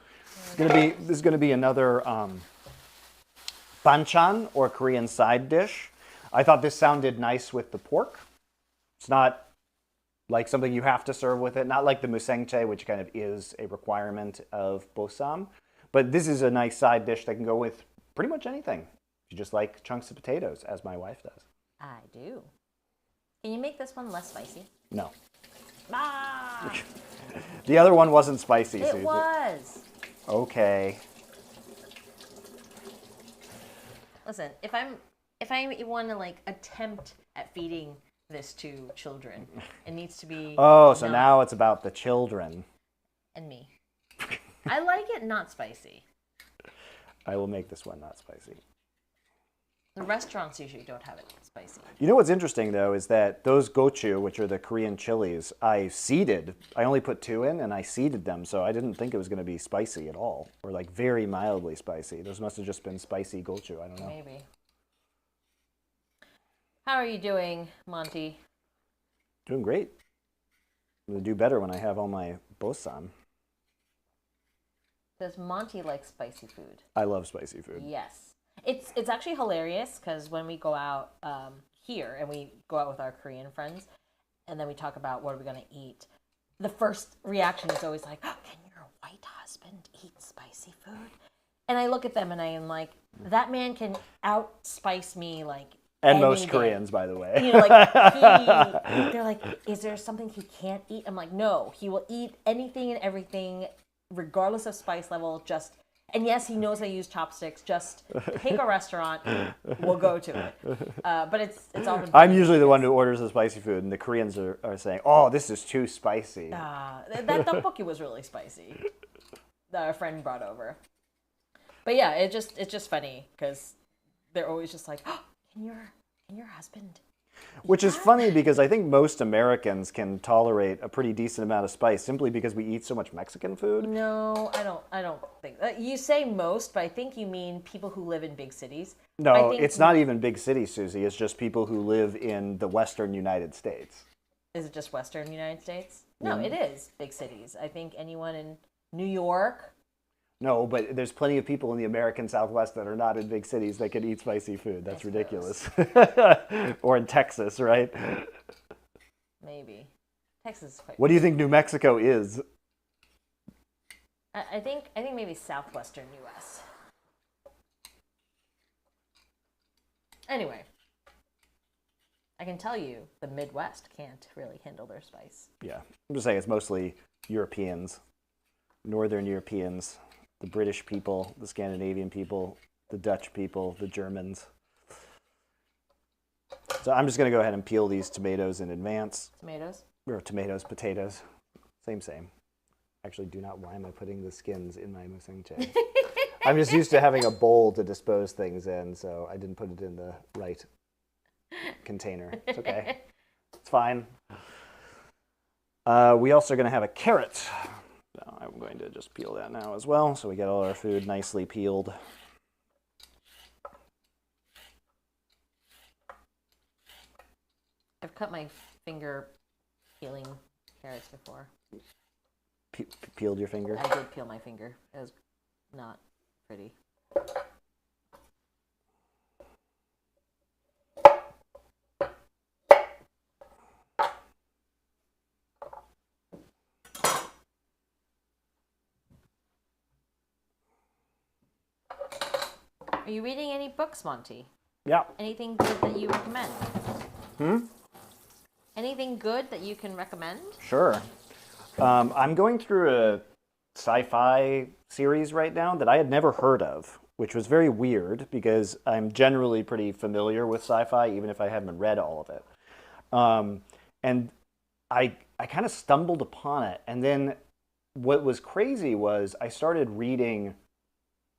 This is going to be another banchan, or Korean side dish. I thought this sounded nice with the pork. It's not like something you have to serve with it, not like the Musaengchae, which kind of is a requirement of Bossam. But this is a nice side dish that can go with pretty much anything. If you just like chunks of potatoes, as my wife does. I do. Can you make this one less spicy? No. Ah! The other one wasn't spicy. It was. Okay. Listen, if I want to like attempt at feeding this to children, it needs to be. Oh, so now it's about the children. And me. I like it not spicy. I will make this one not spicy. The restaurants usually don't have it spicy. You know what's interesting, though, is that those gochu, which are the Korean chilies, I seeded. I only put 2 in, and I seeded them, so I didn't think it was going to be spicy at all, or like very mildly spicy. Those must have just been spicy gochu. I don't know. Maybe. How are you doing, Monty? Doing great. I'm going to do better when I have all my bossam. Does Monty like spicy food? I love spicy food. Yes. It's actually hilarious because when we go out here and we go out with our Korean friends and then we talk about what are we going to eat, the first reaction is always like, oh, can your white husband eat spicy food? And I look at them and I am like, that man can outspice me like And most day. Koreans, by the way. You know, like they're like, is there something he can't eat? I'm like, no, he will eat anything and everything regardless of spice level, just... And yes, he knows I use chopsticks. Just pick a restaurant, we'll go to it. But it's all been... I'm usually the one who orders the spicy food, and the Koreans are saying, "Oh, this is too spicy." That tteokbokki was really spicy. That a friend brought over. But yeah, it's just funny because they're always just like, oh, can your husband? Which is funny because I think most Americans can tolerate a pretty decent amount of spice simply because we eat so much Mexican food. No, I don't think that. You say most, but I think you mean people who live in big cities. No, it's not even big cities, Susie. It's just people who live in the Western United States. Is it just Western United States? No, it is big cities. I think anyone in New York. No, but there's plenty of people in the American Southwest that are not in big cities that can eat spicy food. That's ridiculous. Or in Texas, right? Maybe. Texas is quite... What do you think New Mexico is? I think maybe southwestern U.S. Anyway, I can tell you the Midwest can't really handle their spice. Yeah, I'm just saying it's mostly Europeans, Northern Europeans. The British people, the Scandinavian people, the Dutch people, the Germans. So I'm just going to go ahead and peel these tomatoes in advance. Tomatoes? Or tomatoes, potatoes. Same. Actually, why am I putting the skins in my Musaengchae? I'm just used to having a bowl to dispose things in, so I didn't put it in the right container. It's okay. It's fine. We also are going to have a carrot. So I'm going to just peel that now as well, so we get all our food nicely peeled. I've cut my finger peeling carrots before. Peeled your finger? I did peel my finger. It was not pretty. Are you reading any books, Monty? Yeah. Anything good that you recommend? Anything good that you can recommend? Sure. I'm going through a sci-fi series right now that I had never heard of, which was very weird because I'm generally pretty familiar with sci-fi, even if I haven't read all of it. And I kind of stumbled upon it. And then what was crazy was I started reading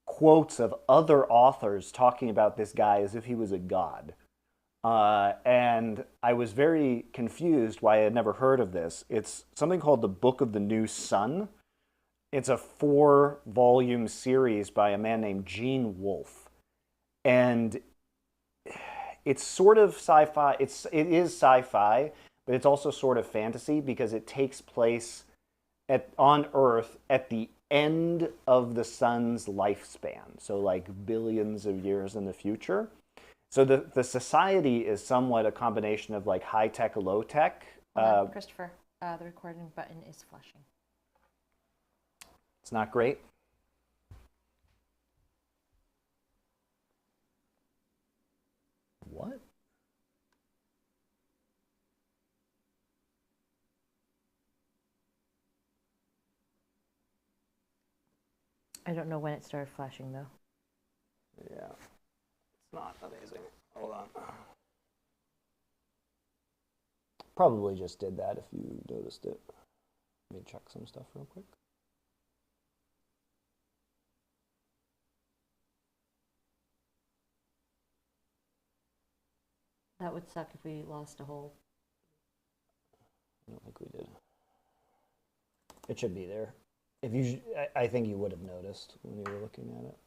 quotes of other authors talking about this guy as if he was a god. And I was very confused why I had never heard of this. It's something called the Book of the New Sun. It's a 4-volume series by a man named Gene Wolfe. And it's sort of sci-fi. It is sci-fi, but it's also sort of fantasy because it takes place on Earth at the end of the sun's lifespan, so like billions of years in the future. So the society is somewhat a combination of like high tech, low tech. Christopher, the recording button is flashing. It's not great. What? I don't know when it started flashing, though. Yeah, it's not amazing. Hold on. Probably just did that if you noticed it. Let me check some stuff real quick. That would suck if we lost a whole. I don't think we did. It should be there. If you, I think you would have noticed when you were looking at it.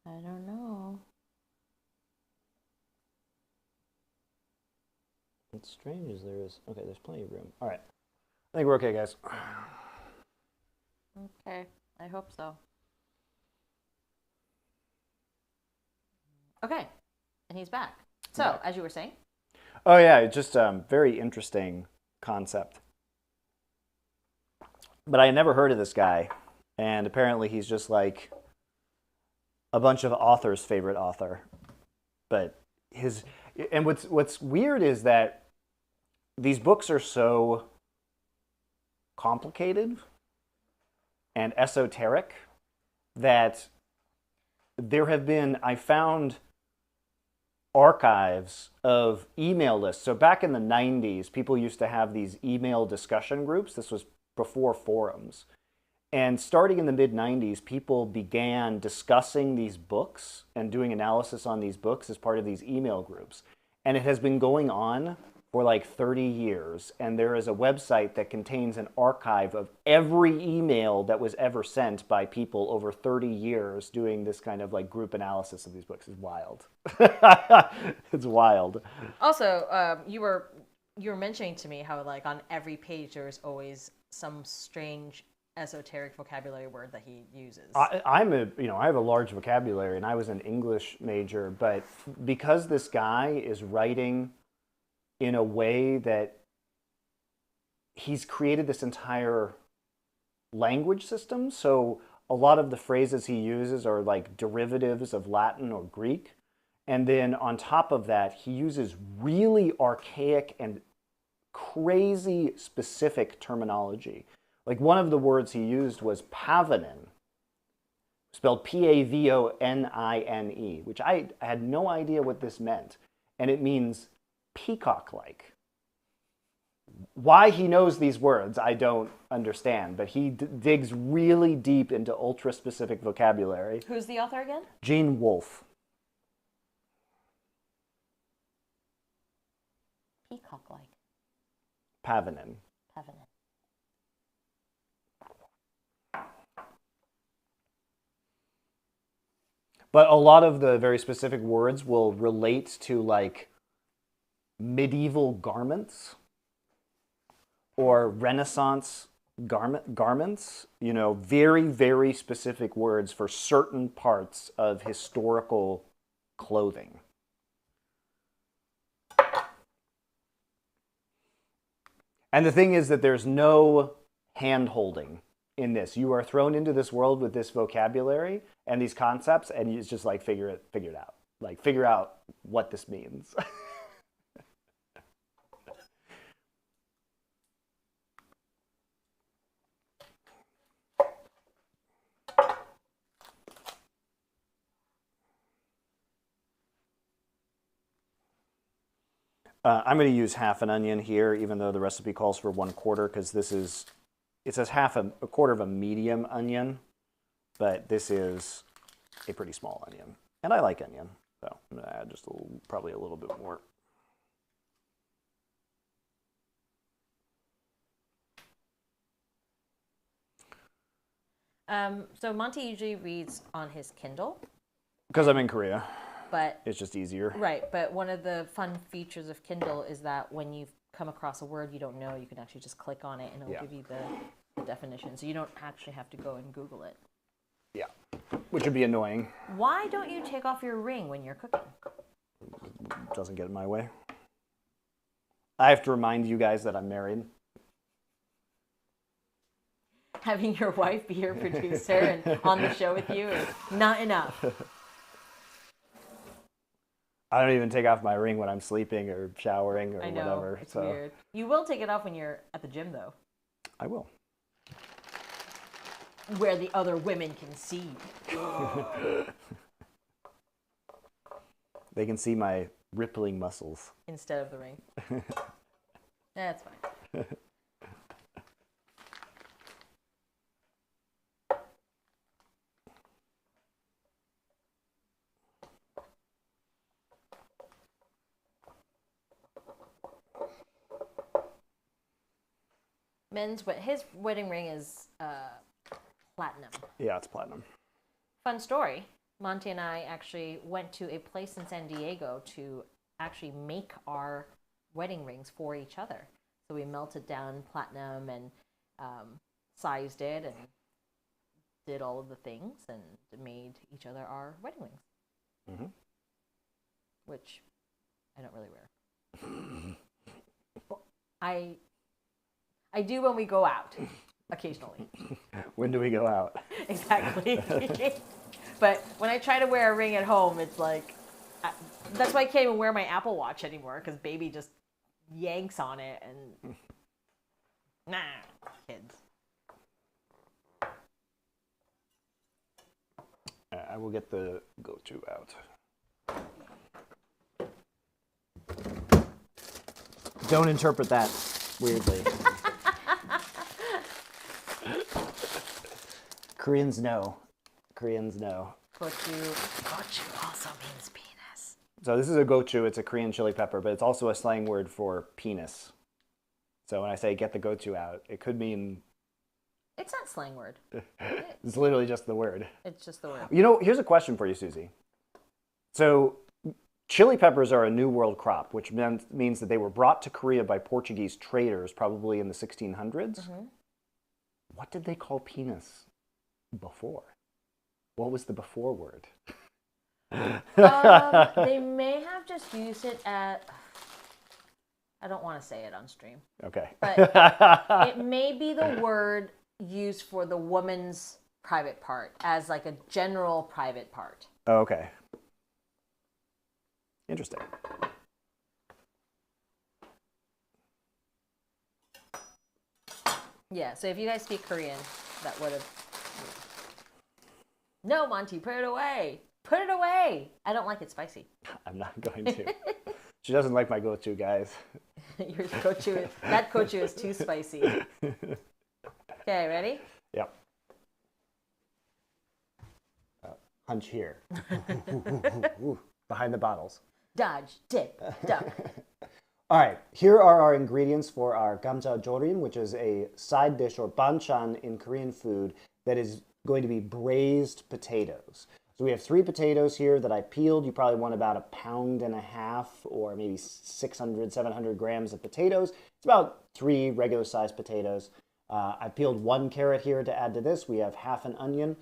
I don't know. What's strange is there is, okay, there's plenty of room. All right. I think we're okay, guys. Okay, I hope so. Okay, and he's back. So, as you were saying? Oh, yeah, just very interesting concept. But I had never heard of this guy, and apparently he's just like a bunch of authors' favorite author. But his, and what's weird is that these books are so complicated and esoteric that there have been, I found archives of email lists. So back in the 90s, people used to have these email discussion groups. This was before forums. And starting in the mid-90s, people began discussing these books and doing analysis on these books as part of these email groups. And it has been going on for like 30 years. And there is a website that contains an archive of every email that was ever sent by people over 30 years doing this kind of like group analysis of these books. It's wild. It's wild. Also, you were mentioning to me how like on every page there is always some strange esoteric vocabulary word that he uses. I have a large vocabulary, and I was an English major, but because this guy is writing in a way that he's created this entire language system, so a lot of the phrases he uses are like derivatives of Latin or Greek, and then on top of that, he uses really archaic and crazy specific terminology. Like one of the words he used was pavonine, spelled P-A-V-O-N-I-N-E, which I had no idea what this meant. And it means peacock-like. Why he knows these words, I don't understand, but he digs really deep into ultra-specific vocabulary. Who's the author again? Gene Wolfe. Peacock-like. Pavonine. Pavonine. But a lot of the very specific words will relate to like medieval garments or Renaissance garments, you know, very, very specific words for certain parts of historical clothing. And the thing is that there's no hand-holding in this. You are thrown into this world with this vocabulary and these concepts, and it's just like figure it out. Like figure out what this means. I'm going to use half an onion here, even though the recipe calls for 1/4, because this is, it says a quarter of a medium onion, but this is a pretty small onion. And I like onion, so I'm going to add just probably a little bit more. So Monty usually reads on his Kindle. Because I'm in Korea. But it's just easier. Right, but one of the fun features of Kindle is that when you come across a word you don't know, you can actually just click on it and it'll give you the definition. So you don't actually have to go and Google it. Yeah, which would be annoying. Why don't you take off your ring when you're cooking? It doesn't get in my way. I have to remind you guys that I'm married. Having your wife be your producer and on the show with you is not enough. I don't even take off my ring when I'm sleeping or showering or whatever. It's weird. You will take it off when you're at the gym, though. I will. Where the other women can see. They can see my rippling muscles. Instead of the ring. That's fine. his wedding ring is platinum. Yeah, it's platinum. Fun story. Monty and I actually went to a place in San Diego to actually make our wedding rings for each other. So we melted down platinum and sized it and did all of the things and made each other our wedding rings. Mm-hmm. Which I don't really wear. I do when we go out, occasionally. When do we go out? Exactly. But when I try to wear a ring at home, it's like, that's why I can't even wear my Apple Watch anymore, because baby just yanks on it and, nah, kids. I will get the go-to out. Don't interpret that weirdly. Koreans know. Koreans know. Gochu also means penis. So this is a gochu. It's a Korean chili pepper, but it's also a slang word for penis. So when I say get the gochu out, it could mean... It's not slang word. It's literally just the word. It's just the word. You know, here's a question for you, Susie. So chili peppers are a New World crop, which means that they were brought to Korea by Portuguese traders probably in the 1600s. Mm-hmm. What did they call penis before? What was the before word? They may have just used it at... I don't want to say it on stream. Okay. But it may be the word used for the woman's private part as like a general private part. Oh, okay. Interesting. Yeah, so if you guys speak Korean, that would have... No, Monty, put it away. Put it away. I don't like it spicy. I'm not going to. She doesn't like my gochu, guys. Your gochu, that gochu is too spicy. Okay, ready? Yep. Hunch here. Behind the bottles. Dodge, dip, duck. All right, here are our ingredients for our Gamja Jorim, which is a side dish or banchan in Korean food that is going to be braised potatoes. So we have 3 potatoes here that I peeled. You probably want about 1.5 pounds or maybe 600, 700 grams of potatoes. It's about 3 regular sized potatoes. I peeled 1 carrot here to add to this. We have half an onion.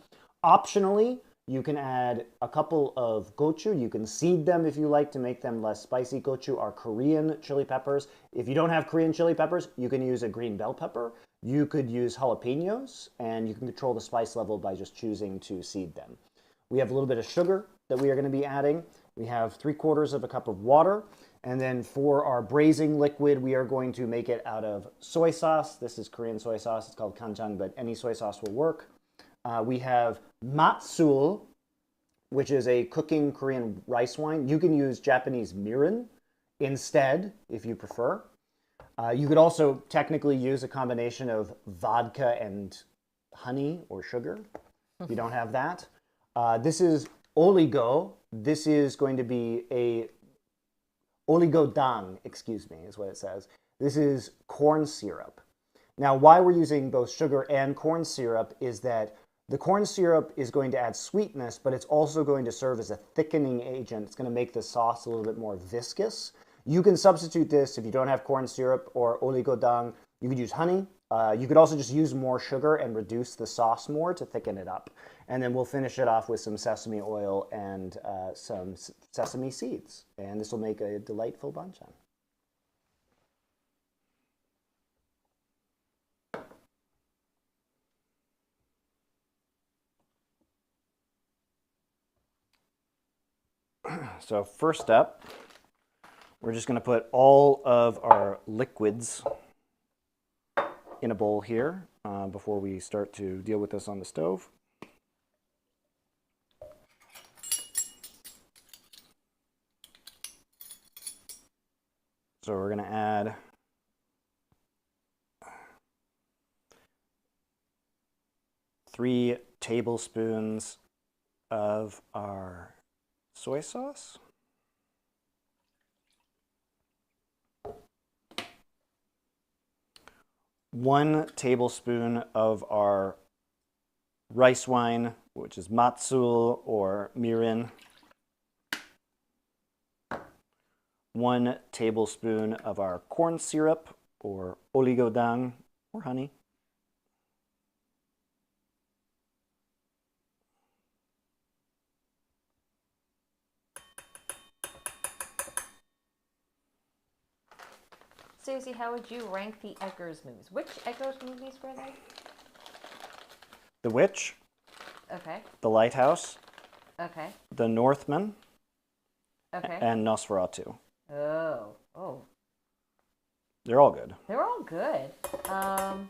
Optionally, you can add a couple of gochu. You can seed them if you like to make them less spicy. Gochu are Korean chili peppers. If you don't have Korean chili peppers, you can use a green bell pepper. You could use jalapenos, and you can control the spice level by just choosing to seed them. We have a little bit of sugar that we are going to be adding. We have 3/4 cup of water. And then for our braising liquid, we are going to make it out of soy sauce. This is Korean soy sauce. It's called kanjang, but any soy sauce will work. We have matsul, which is a cooking Korean rice wine. You can use Japanese mirin instead, if you prefer. You could also technically use a combination of vodka and honey or sugar, if you don't have that. This is oligo. This is going to be a oligodang, excuse me, is what it says. This is corn syrup. Now, why we're using both sugar and corn syrup is that the corn syrup is going to add sweetness, but it's also going to serve as a thickening agent. It's going to make the sauce a little bit more viscous. You can substitute this if you don't have corn syrup or oligodang. You could use honey. You could also just use more sugar and reduce the sauce more to thicken it up. And then we'll finish it off with some sesame oil and some sesame seeds. And this will make a delightful banchan. So first up, we're just going to put all of our liquids in a bowl here before we start to deal with this on the stove. So we're going to add three tablespoons of our soy sauce. 1 tablespoon of our rice wine, which is matsul or mirin. 1 tablespoon of our corn syrup or oligodang or honey. Susie, how would you rank the Eggers movies? Which Eggers movies were they? The Witch. Okay. The Lighthouse. Okay. The Northman. Okay. And Nosferatu. Oh. They're all good. They're all good. I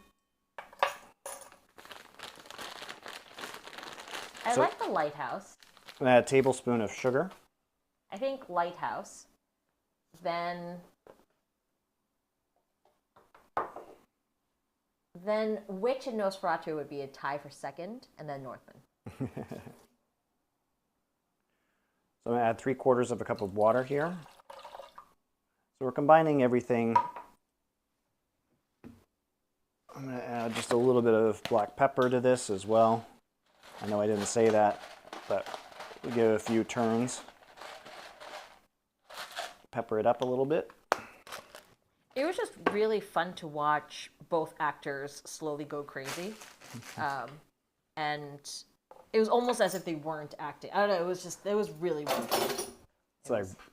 like The Lighthouse. A tablespoon of sugar. I think Lighthouse. Then Witch and Nosferatu would be a tie for second, and then Northman. So I'm going to add 3/4 of a cup of water here. So we're combining everything. I'm going to add just a little bit of black pepper to this as well. I know I didn't say that, but we give it a few turns. Pepper it up a little bit. It was just really fun to watch both actors slowly go crazy. And it was almost as if they weren't acting. I don't know, it was really fun.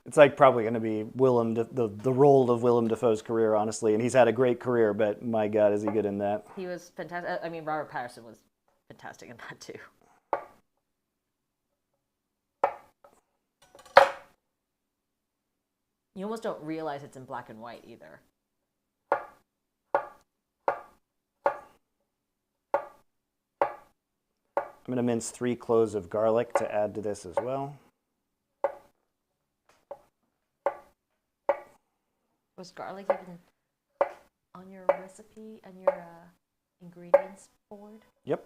It's like probably going to be the role of Willem Dafoe's career, honestly. And he's had a great career, but my God, is he good in that? He was fantastic. I mean, Robert Pattinson was fantastic in that too. You almost don't realize it's in black and white either. I'm going to mince 3 cloves of garlic to add to this as well. Was garlic even on your recipe, on your ingredients board? Yep.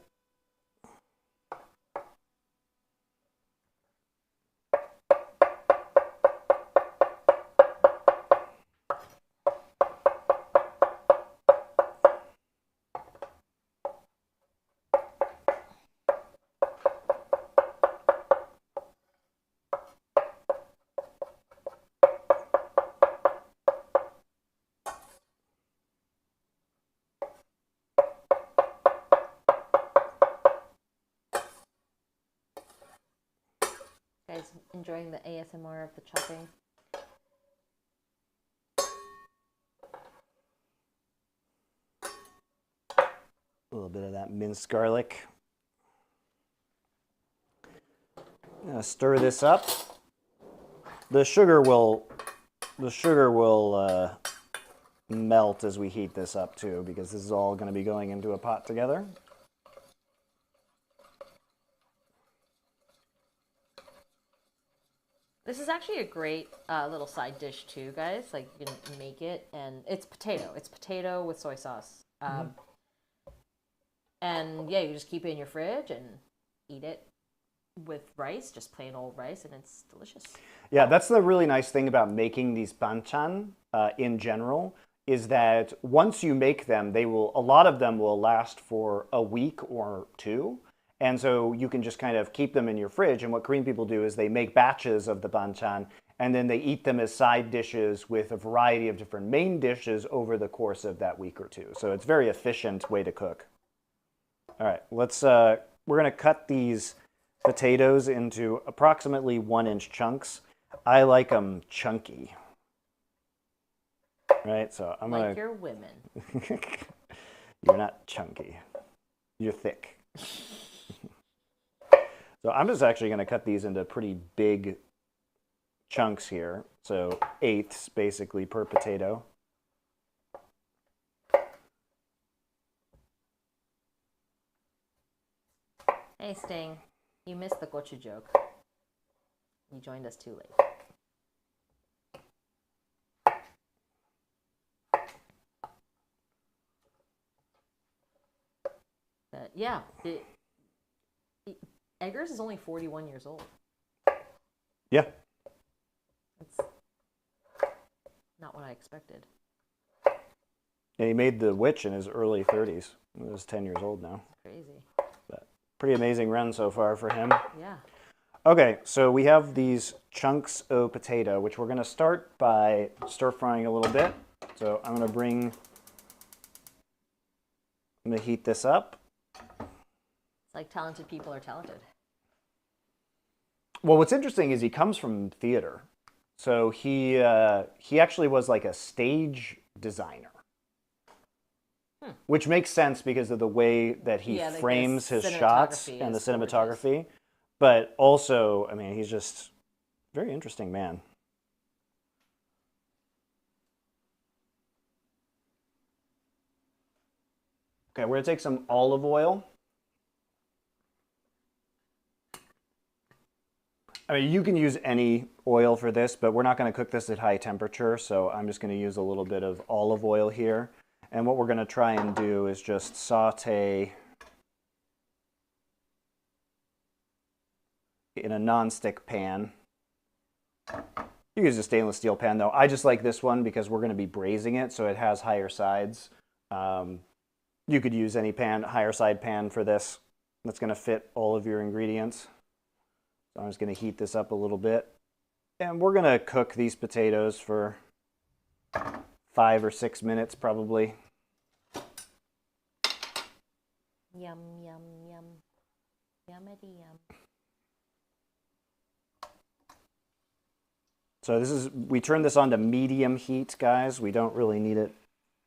Guys, enjoying the ASMR of the chopping? A little bit of that minced garlic. I'm going to stir this up. The sugar will melt as we heat this up too, because this is all going to be going into a pot together. This is actually a great little side dish too, guys. Like, you can make it, and it's potato. It's potato with soy sauce. And yeah, you just keep it in your fridge and eat it with rice, just plain old rice, and it's delicious. Yeah, that's the really nice thing about making these banchan in general, is that once you make them, a lot of them will last for a week or two. And so you can just kind of keep them in your fridge. And what Korean people do is they make batches of the banchan, and then they eat them as side dishes with a variety of different main dishes over the course of that week or two. So it's a very efficient way to cook. All right, we're going to cut these potatoes into approximately 1-inch chunks. I like them chunky. Right, so I'm like you're women. You're not chunky. You're thick. So I'm just actually going to cut these into pretty big chunks here. So 1/8 basically per potato. Hey, Sting, you missed the gochu joke. You joined us too late. Yeah, Eggers is only 41 years old. Yeah. That's not what I expected. And he made The Witch in his early 30s. He was 10 years old now. Crazy. But pretty amazing run so far for him. Yeah. Okay, so we have these chunks of potato, which we're going to start by stir frying a little bit. So I'm going to heat this up. It's like talented people are talented. Well, what's interesting is he comes from theater. So he actually was like a stage designer. Which makes sense because of the way that he frames his shots and the cinematography. Gorgeous. But also, I mean, he's just a very interesting man. Okay, we're going to take some olive oil. I mean, you can use any oil for this, but we're not going to cook this at high temperature, so I'm just going to use a little bit of olive oil here. And what we're going to try and do is just saute in a non-stick pan. You use a stainless steel pan, though. I just like this one because we're going to be braising it, so it has higher sides. You could use any pan, higher side pan for this. That's going to fit all of your ingredients. So I'm just going to heat this up a little bit. And we're going to cook these potatoes for 5 or 6 minutes probably. Yum, yum, yum. Yummity yum. So we turn this on to medium heat, guys. We don't really need it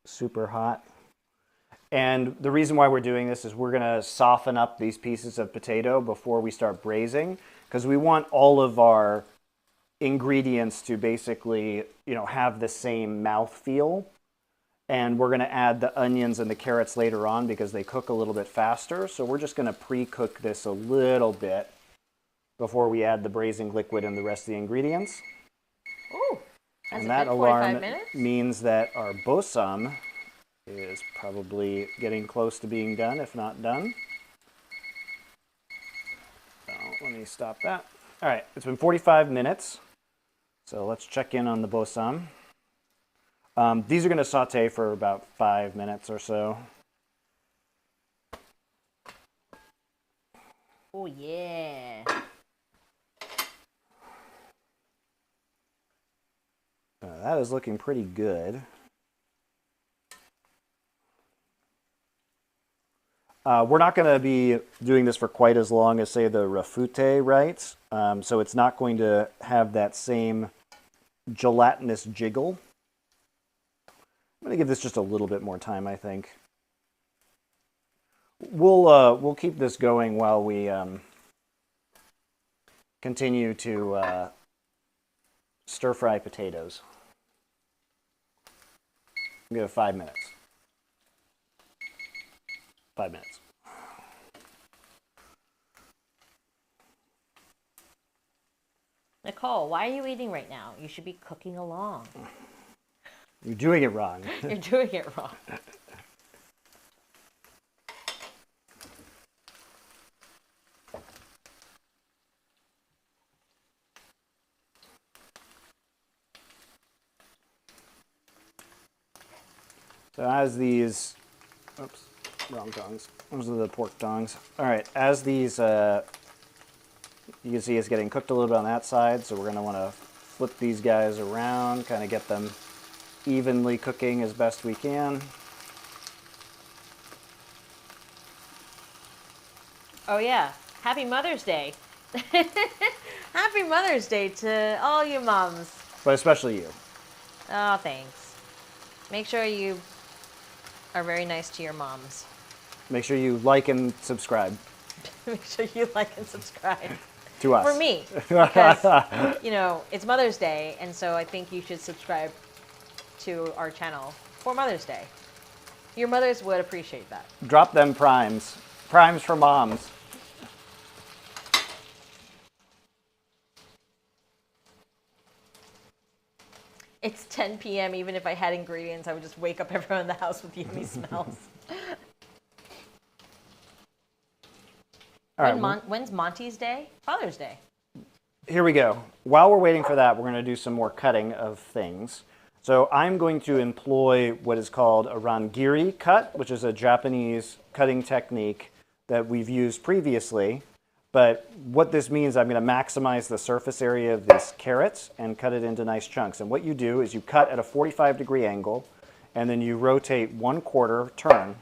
super hot. And the reason why we're doing this is we're going to soften up these pieces of potato before we start braising, because we want all of our ingredients to basically, have the same mouthfeel. And we're going to add the onions and the carrots later on because they cook a little bit faster. So we're just going to pre-cook this a little bit before we add the braising liquid and the rest of the ingredients. Ooh, and that alarm means that our bossam is probably getting close to being done, if not done. So let me stop that. All right, it's been 45 minutes. So let's check in on the bossam. These are going to saute for about 5 minutes or so. Oh, yeah. That is looking pretty good. We're not going to be doing this for quite as long as, say, the rafute, right? So it's not going to have that same gelatinous jiggle. I'm going to give this just a little bit more time, I think. We'll keep this going while we continue to stir fry potatoes. Give it 5 minutes. 5 minutes. Nicole, why are you eating right now? You should be cooking along. You're doing it wrong. You're doing it wrong. So as these, oops, wrong tongs. Those are the pork tongs. All right, as these, you can see it's getting cooked a little bit on that side, so we're going to want to flip these guys around, kind of get them evenly cooking as best we can. Oh yeah, happy Mother's Day. Happy Mother's Day to all you moms. But especially you. Oh, thanks. Make sure you are very nice to your moms. Make sure you like and subscribe. Make sure you like and subscribe. To us. For me. Because, it's Mother's Day, and so I think you should subscribe to our channel for Mother's Day. Your mothers would appreciate that. Drop them primes. Primes for moms. It's 10 p.m. Even if I had ingredients, I would just wake up everyone in the house with yummy smells. When's Monty's Day? Father's Day. Here we go. While we're waiting for that, we're going to do some more cutting of things. So I'm going to employ what is called a rangiri cut, which is a Japanese cutting technique that we've used previously. But what this means, I'm going to maximize the surface area of this carrot and cut it into nice chunks. And what you do is you cut at a 45-degree angle, and then you rotate 1/4 turn.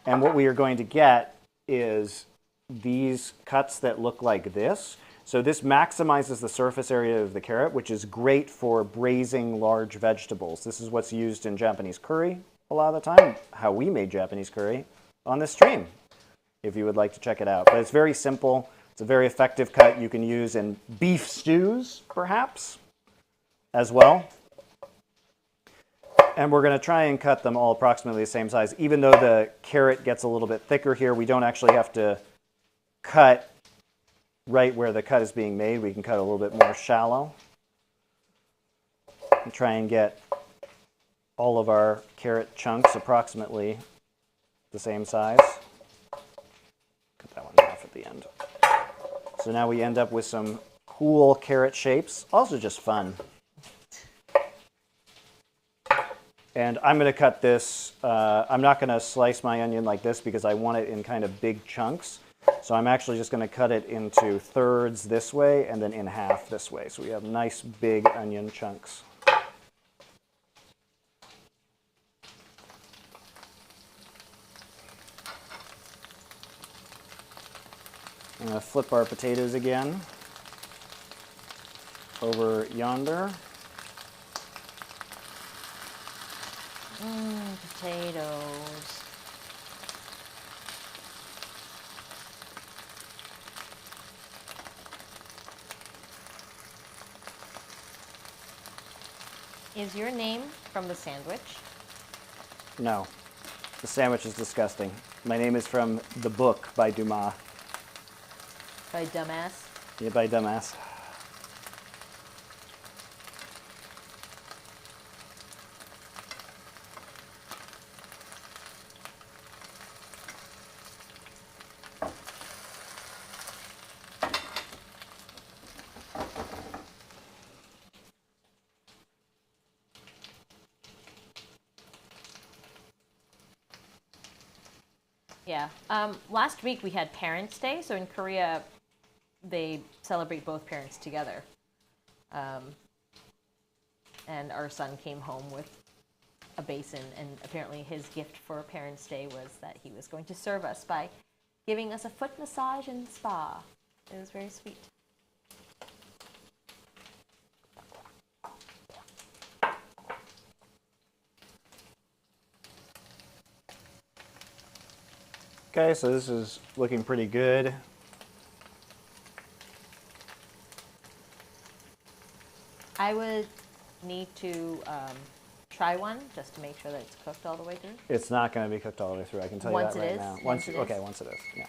And what we are going to get is these cuts that look like this. So this maximizes the surface area of the carrot, which is great for braising large vegetables. This is what's used in Japanese curry a lot of the time, how we made Japanese curry on this stream, if you would like to check it out. But it's very simple. It's a very effective cut you can use in beef stews, perhaps, as well. And we're going to try and cut them all approximately the same size. Even though the carrot gets a little bit thicker here, we don't actually have to cut right where the cut is being made. We can cut a little bit more shallow and try and get all of our carrot chunks approximately the same size. Cut that one off at the end. So now we end up with some cool carrot shapes, also just fun. And I'm going to cut this, I'm not going to slice my onion like this because I want it in kind of big chunks. So I'm actually just going to cut it into thirds this way and then in half this way. So we have nice big onion chunks. I'm going to flip our potatoes again over yonder. Potatoes. Is your name from the sandwich? No, the sandwich is disgusting. My name is from the book by Dumas. By dumbass? Yeah, by Dumbass. Yeah. Last week we had Parents' Day, so in Korea they celebrate both parents together. And our son came home with a basin, and apparently his gift for Parents' Day was that he was going to serve us by giving us a foot massage and spa. It was very sweet. Okay, so this is looking pretty good. I would need to try one just to make sure that it's cooked all the way through. It's not going to be cooked all the way through. I can tell you that right now. Once it is? Okay, once it is, yeah.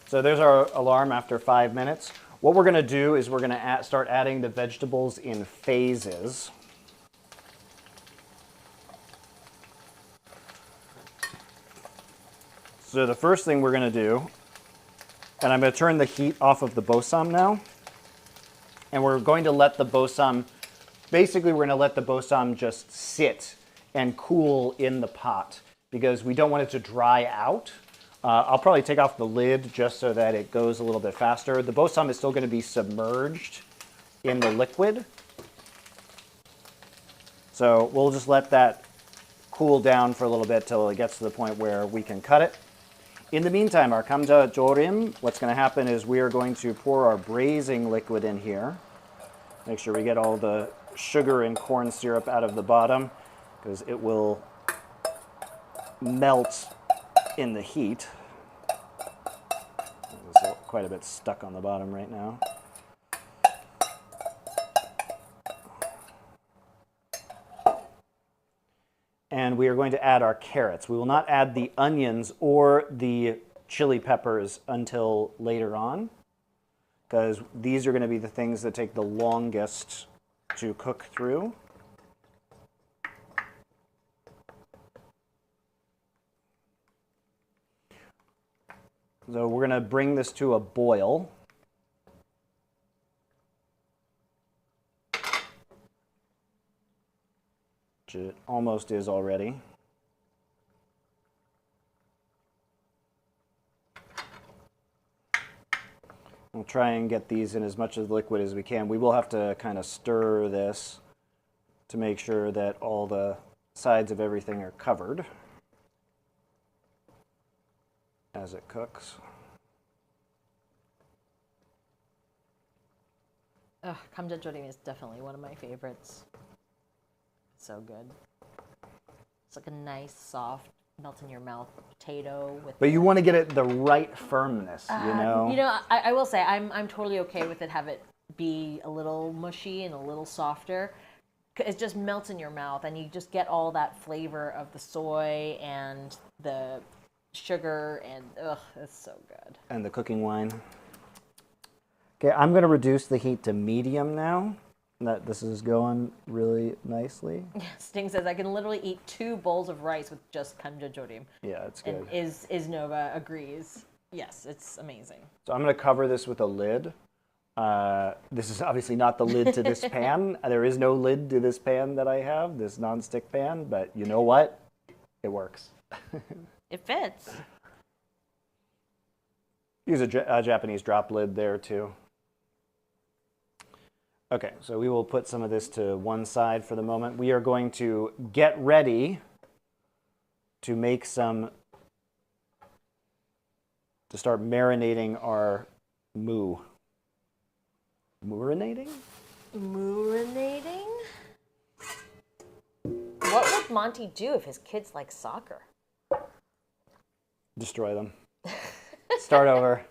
So there's our alarm after 5 minutes. What we're going to do is we're going to start adding the vegetables in phases. So the first thing we're going to do, and I'm going to turn the heat off of the Bossam now, and we're going to let the Bossam, basically we're going to let the Bossam just sit and cool in the pot because we don't want it to dry out. I'll probably take off the lid just so that it goes a little bit faster. The Bossam is still going to be submerged in the liquid. So we'll just let that cool down for a little bit till it gets to the point where we can cut it. In the meantime, our Gamja Jorim, what's going to happen is we are going to pour our braising liquid in here. Make sure we get all the sugar and corn syrup out of the bottom because it will melt in the heat. There's quite a bit stuck on the bottom right now. And we are going to add our carrots. We will not add the onions or the chili peppers until later on, because these are going to be the things that take the longest to cook through. So we're going to bring this to a boil. which it almost is already. We'll try and get these in as much of the liquid as we can. We will have to kind of stir this to make sure that all the sides of everything are covered as it cooks. Gamja Jorim is definitely one of my favorites. So good. It's like a nice, soft, melt in your mouth potato with. But you want to get it the right firmness, you know. You know, I will say I'm totally okay with have it be a little mushy and a little softer. It just melts in your mouth, and you just get all that flavor of the soy and the sugar, and it's so good. And the cooking wine. Okay, I'm going to reduce the heat to medium now. This is going really nicely. Sting says I can literally eat 2 bowls of rice with just Gamja Jorim. Yeah, it's good. And Isnova agrees. Yes, it's amazing. So I'm going to cover this with a lid. This is obviously not the lid to this pan. There is no lid to this pan that I have, this nonstick pan, but you know what? It works. It fits. Use a Japanese drop lid there too. Okay, so we will put some of this to one side for the moment. We are going to get ready to make to start marinating our mu. Marinating? Marinating? What would Monty do if his kids like soccer? Destroy them. Start over.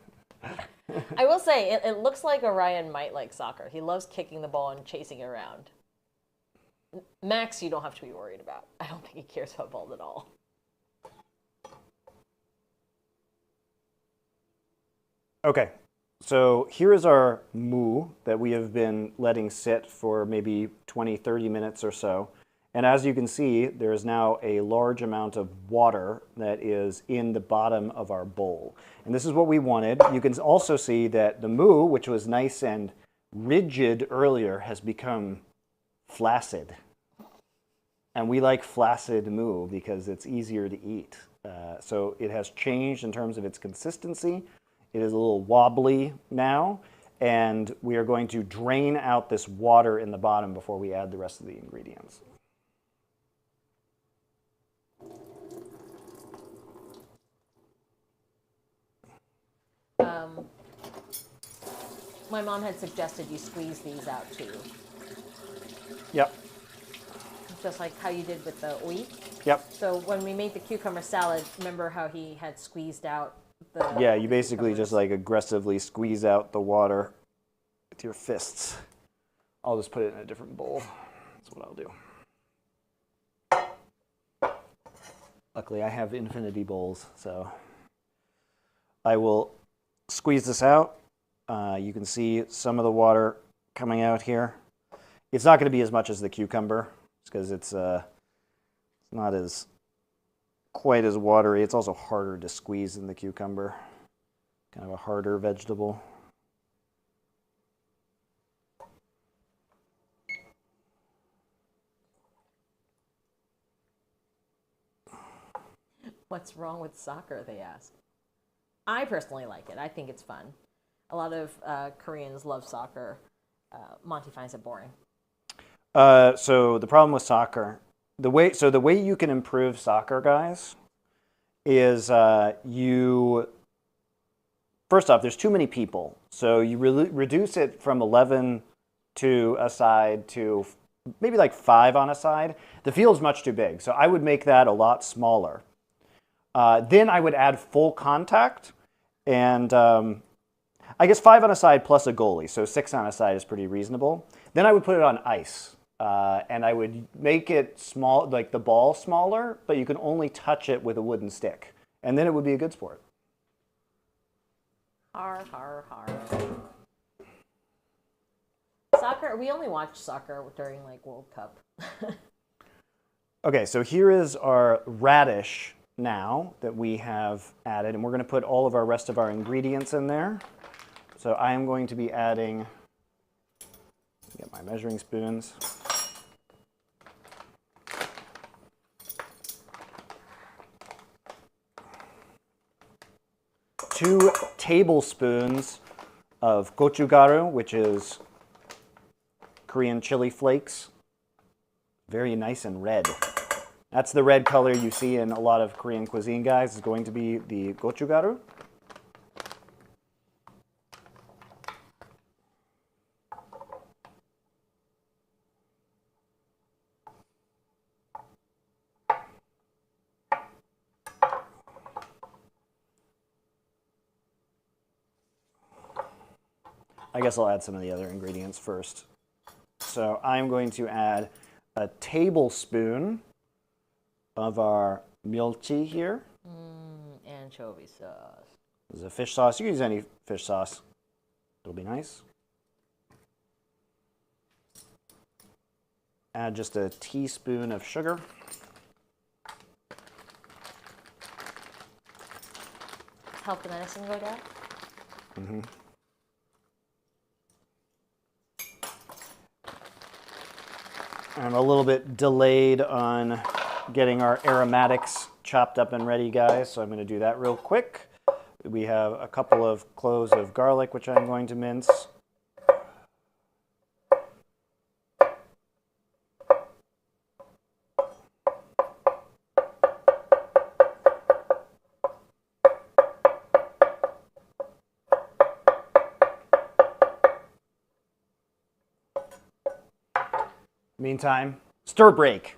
I will say, it looks like Orion might like soccer. He loves kicking the ball and chasing it around. Max, you don't have to be worried about. I don't think he cares about balls at all. Okay, so here is our mu that we have been letting sit for maybe 20, 30 minutes or so. And as you can see, there is now a large amount of water that is in the bottom of our bowl. And this is what we wanted. You can also see that the mu, which was nice and rigid earlier, has become flaccid. And we like flaccid mu because it's easier to eat. So it has changed in terms of its consistency. It is a little wobbly now. And we are going to drain out this water in the bottom before we add the rest of the ingredients. My mom had suggested you squeeze these out too. Yep. Just like how you did with the oi. Yep. So when we made the cucumber salad, remember how he had squeezed out the... Yeah, you basically just like aggressively squeeze out the water with your fists. I'll just put it in a different bowl. That's what I'll do. Luckily, I have infinity bowls, so I will squeeze this out. You can see some of the water coming out here. It's not going to be as much as the cucumber because it's not as quite as watery. It's also harder to squeeze than the cucumber. Kind of a harder vegetable. What's wrong with soccer, they ask. I personally like it. I think it's fun. A lot of Koreans love soccer. Monty finds it boring. So the problem with soccer, the way you can improve soccer, guys, is first off, there's too many people. So you reduce it from 11 to a side to maybe like 5 on a side. The field's much too big. So I would make that a lot smaller. Then I would add full contact, and I guess 5 on a side plus a goalie, so 6 on a side is pretty reasonable. Then I would put it on ice, and I would make it small, like the ball smaller, but you can only touch it with a wooden stick, and then it would be a good sport. Har, har, har. Soccer, we only watch soccer during like World Cup. Okay, so here is our radish now that we have added, and we're going to put all of our rest of our ingredients in there. So I am going to be adding, get my measuring spoons. 2 tablespoons of gochugaru, which is Korean chili flakes. Very nice and red. That's the red color you see in a lot of Korean cuisine, guys. Is going to be the gochugaru. I guess I'll add some of the other ingredients first. So I'm going to add a tablespoon of our myeolchi here. Anchovy sauce. This is a fish sauce. You can use any fish sauce. It'll be nice. Add just a teaspoon of sugar. Help the medicine go down? Mm-hmm. I'm a little bit delayed on getting our aromatics chopped up and ready, guys, so I'm going to do that real quick. We have a couple of cloves of garlic, which I'm going to mince. Meantime, stir break.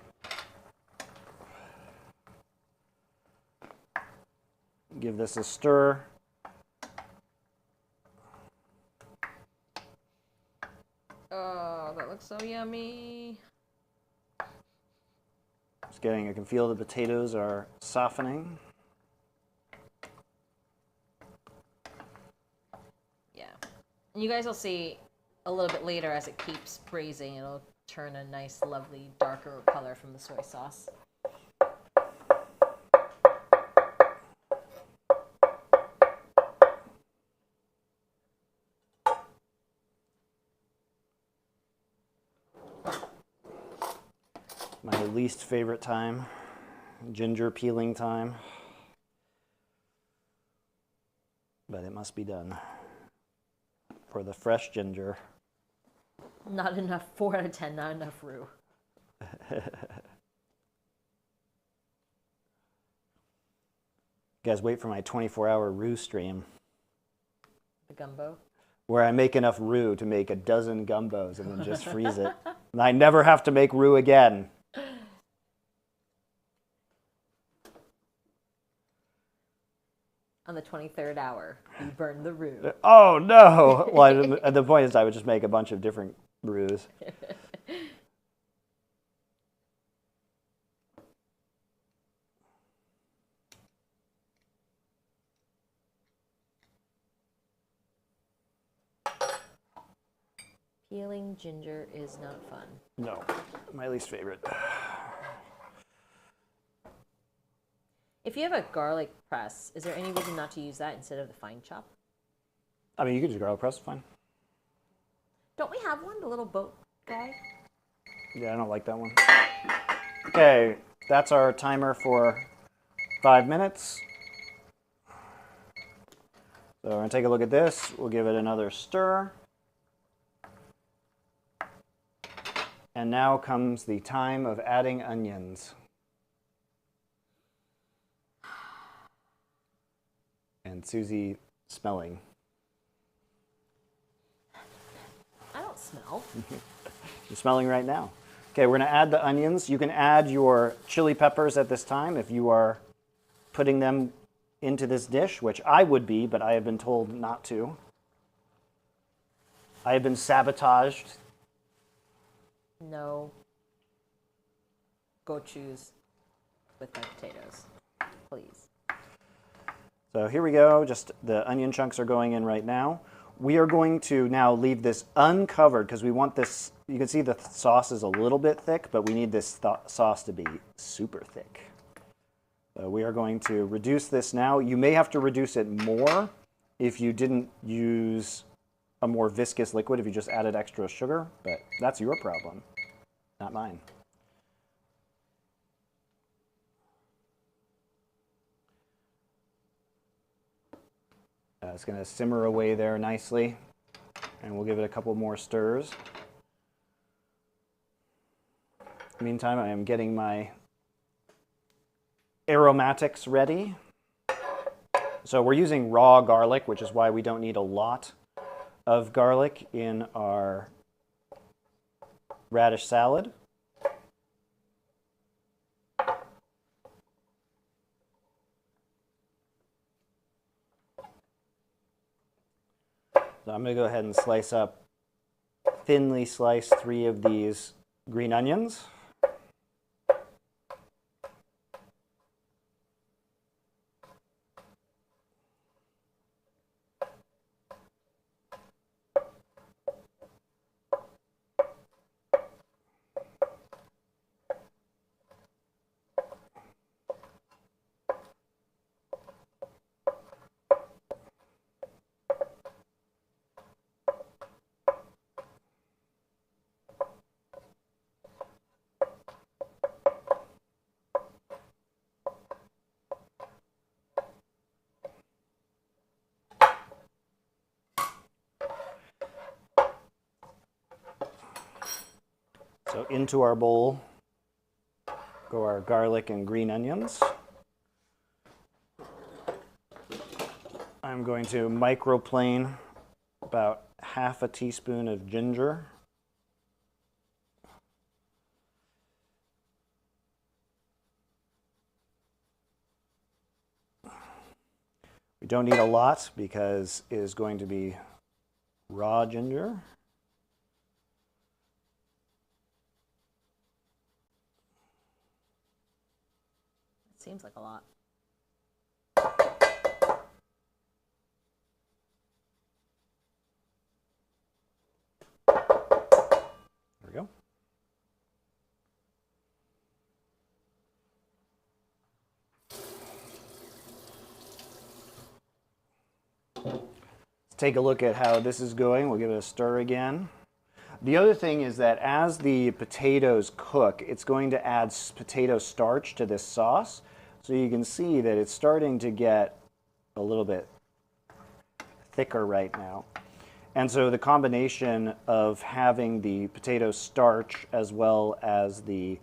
Give this a stir. Oh, that looks so yummy. Just getting, I can feel the potatoes are softening. Yeah. And you guys will see a little bit later as it keeps braising, it'll turn a nice, lovely, darker color from the soy sauce. My least favorite time, ginger peeling time. But it must be done for the fresh ginger. Not enough, 4 out of 10, not enough roux. Guys, wait for my 24-hour roux stream. The gumbo? Where I make enough roux to make a dozen gumbos and then just freeze it. And I never have to make roux again. On the 23rd hour, you burn the roux. Oh, no. Well, the point is I would just make a bunch of different roux. Peeling ginger is not fun. No, my least favorite. If you have a garlic press, is there any reason not to use that instead of the fine chop? I mean, you could use garlic press, fine. Don't we have one, the little boat guy? Yeah, I don't like that one. Okay, that's our timer for 5 minutes. So we're going to take a look at this. We'll give it another stir. And now comes the time of adding onions. And Susie smelling. I don't smell. You're smelling right now. Okay, we're going to add the onions. You can add your chili peppers at this time if you are putting them into this dish, which I would be, but I have been told not to. I have been sabotaged. No gochus with my potatoes, please. So here we go. Just the onion chunks are going in right now. We are going to now leave this uncovered because we want this, you can see the sauce is a little bit thick, but we need this sauce to be super thick. So we are going to reduce this now. You may have to reduce it more if you didn't use a more viscous liquid, if you just added extra sugar, but that's your problem, not mine. It's going to simmer away there nicely, and we'll give it a couple more stirs. Meantime, I am getting my aromatics ready. So we're using raw garlic, which is why we don't need a lot of garlic in our radish salad. So I'm going to go ahead and thinly slice 3 of these green onions. So into our bowl go our garlic and green onions. I'm going to microplane about half a teaspoon of ginger. We don't need a lot because it is going to be raw ginger. Seems like a lot. There we go. Let's take a look at how this is going. We'll give it a stir again. The other thing is that as the potatoes cook, it's going to add potato starch to this sauce. So you can see that it's starting to get a little bit thicker right now. And so the combination of having the potato starch as well as the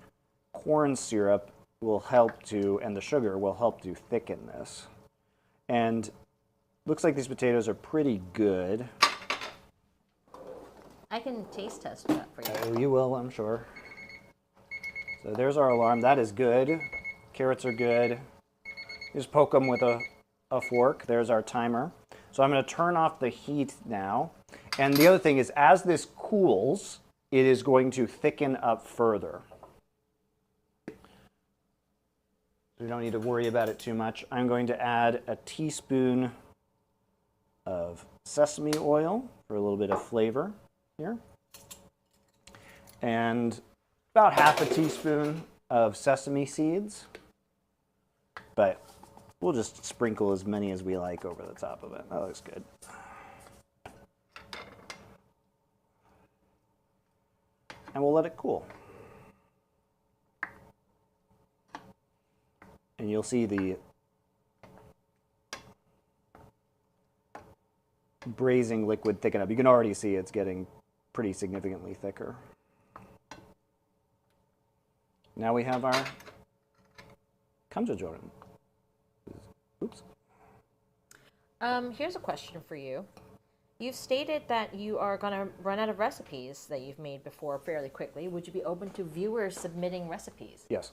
corn syrup will help to, and the sugar will help to thicken this. And looks like these potatoes are pretty good. I can taste test that for you. Oh, you will, I'm sure. So there's our alarm. That is good. Carrots are good. Just poke them with a fork. There's our timer. So I'm going to turn off the heat now. And the other thing is, as this cools, it is going to thicken up further. We don't need to worry about it too much. I'm going to add a teaspoon of sesame oil for a little bit of flavor here. And about half a teaspoon of sesame seeds. But we'll just sprinkle as many as we like over the top of it. That looks good. And we'll let it cool. And you'll see the braising liquid thicken up. You can already see it's getting pretty significantly thicker. Now we have our Gamja Jorim. Oops. Here's a question for you. You've stated that you are going to run out of recipes that you've made before fairly quickly. Would you be open to viewers submitting recipes? Yes.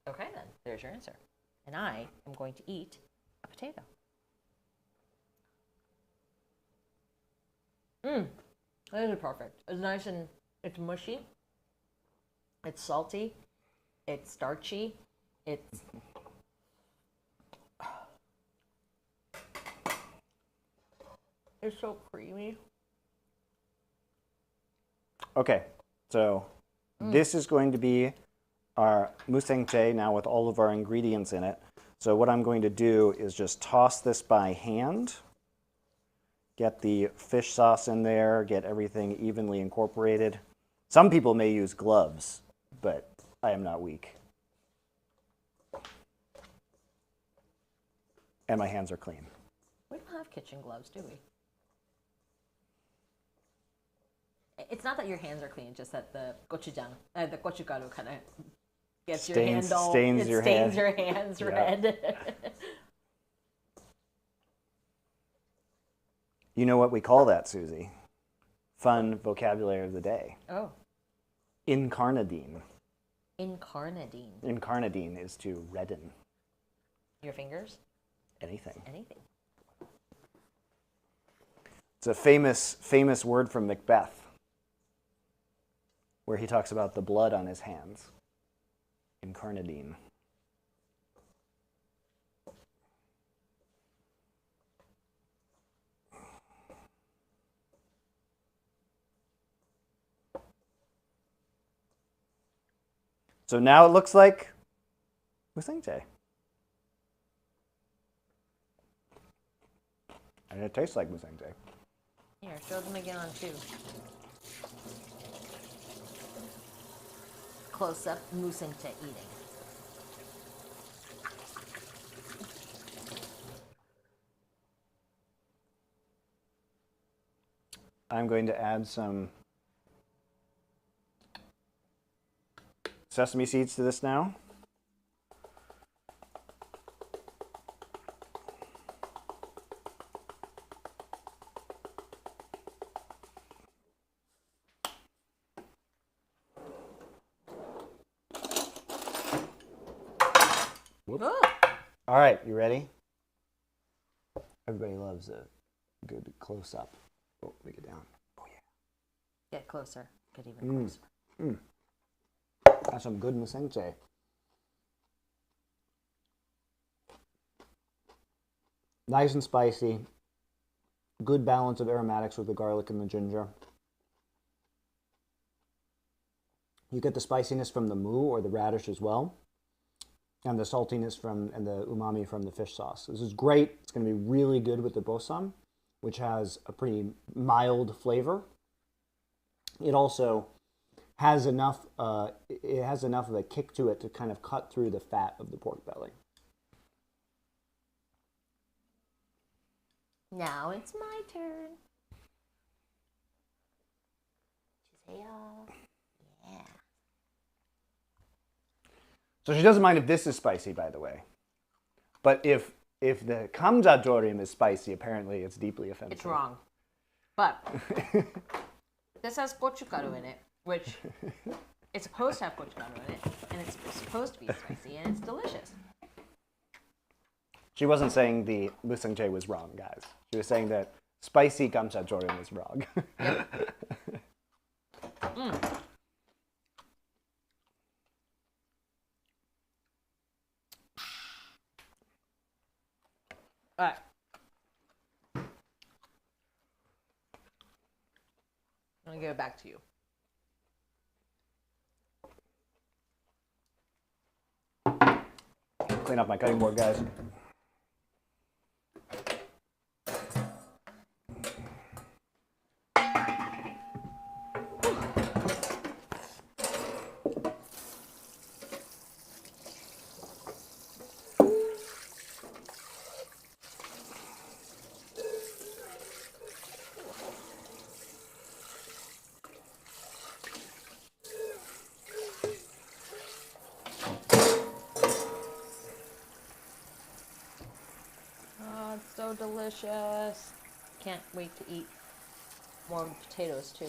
Okay, then. There's your answer. And I am going to eat a potato. This is perfect. It's nice and it's mushy. It's salty. It's starchy. It's... It's so creamy. Okay, so this is going to be our Musaengchae now with all of our ingredients in it. So what I'm going to do is just toss this by hand, get the fish sauce in there, get everything evenly incorporated. Some people may use gloves, but I am not weak. And my hands are clean. kitchen gloves, do we? It's not that your hands are clean, just that the gochugaru kind of gets your hand all... Stains your hands red. You know what we call that, Susie? Fun vocabulary of the day. Oh. Incarnadine. Incarnadine. Incarnadine is to redden. Your fingers? Anything. Anything. It's a famous word from Macbeth, where he talks about the blood on his hands. Incarnadine. So now it looks like Musaengchae. And it tastes like Musaengchae. Here, show them again on 2. Close up Musaengchae eating. I'm going to add some sesame seeds to this now. Oh. All right, you ready? Everybody loves a good close-up. Oh, let me get down. Oh, yeah. Get closer. Get even closer. That's some good Musaengchae. Nice and spicy. Good balance of aromatics with the garlic and the ginger. You get the spiciness from the mu or the radish as well, and the saltiness and the umami from the fish sauce. This is great. It's going to be really good with the bossam, which has a pretty mild flavor. It also has enough. It has enough of a kick to it to kind of cut through the fat of the pork belly. Now it's my turn. Yeah. So she doesn't mind if this is spicy, by the way. But if the Gamja Jorim is spicy, apparently it's deeply offensive. It's wrong. But this has gochugaru in it, which it's supposed to have gochugaru in it, and it's supposed to be spicy, and it's delicious. She wasn't saying the Musaengchae was wrong, guys. She was saying that spicy Gamja Jorim was wrong. Yep. All right. I'm going to give it back to you. Clean up my cutting board, guys. It's so delicious. Can't wait to eat more potatoes too.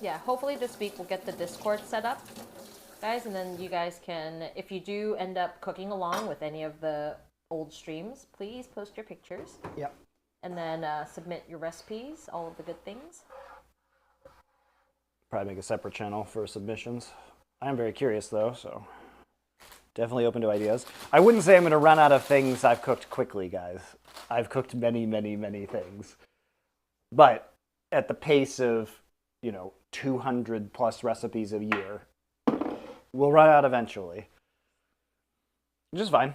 Yeah, hopefully this week we'll get the Discord set up, guys, and then you guys can, if you do end up cooking along with any of the old streams, please post your pictures. Yep. And then submit your recipes, all of the good things. Probably make a separate channel for submissions. I am very curious, though, so definitely open to ideas. I wouldn't say I'm going to run out of things I've cooked quickly, guys. I've cooked many, many, many things. But at the pace of, 200 plus recipes a year, We'll run out eventually. Which is fine.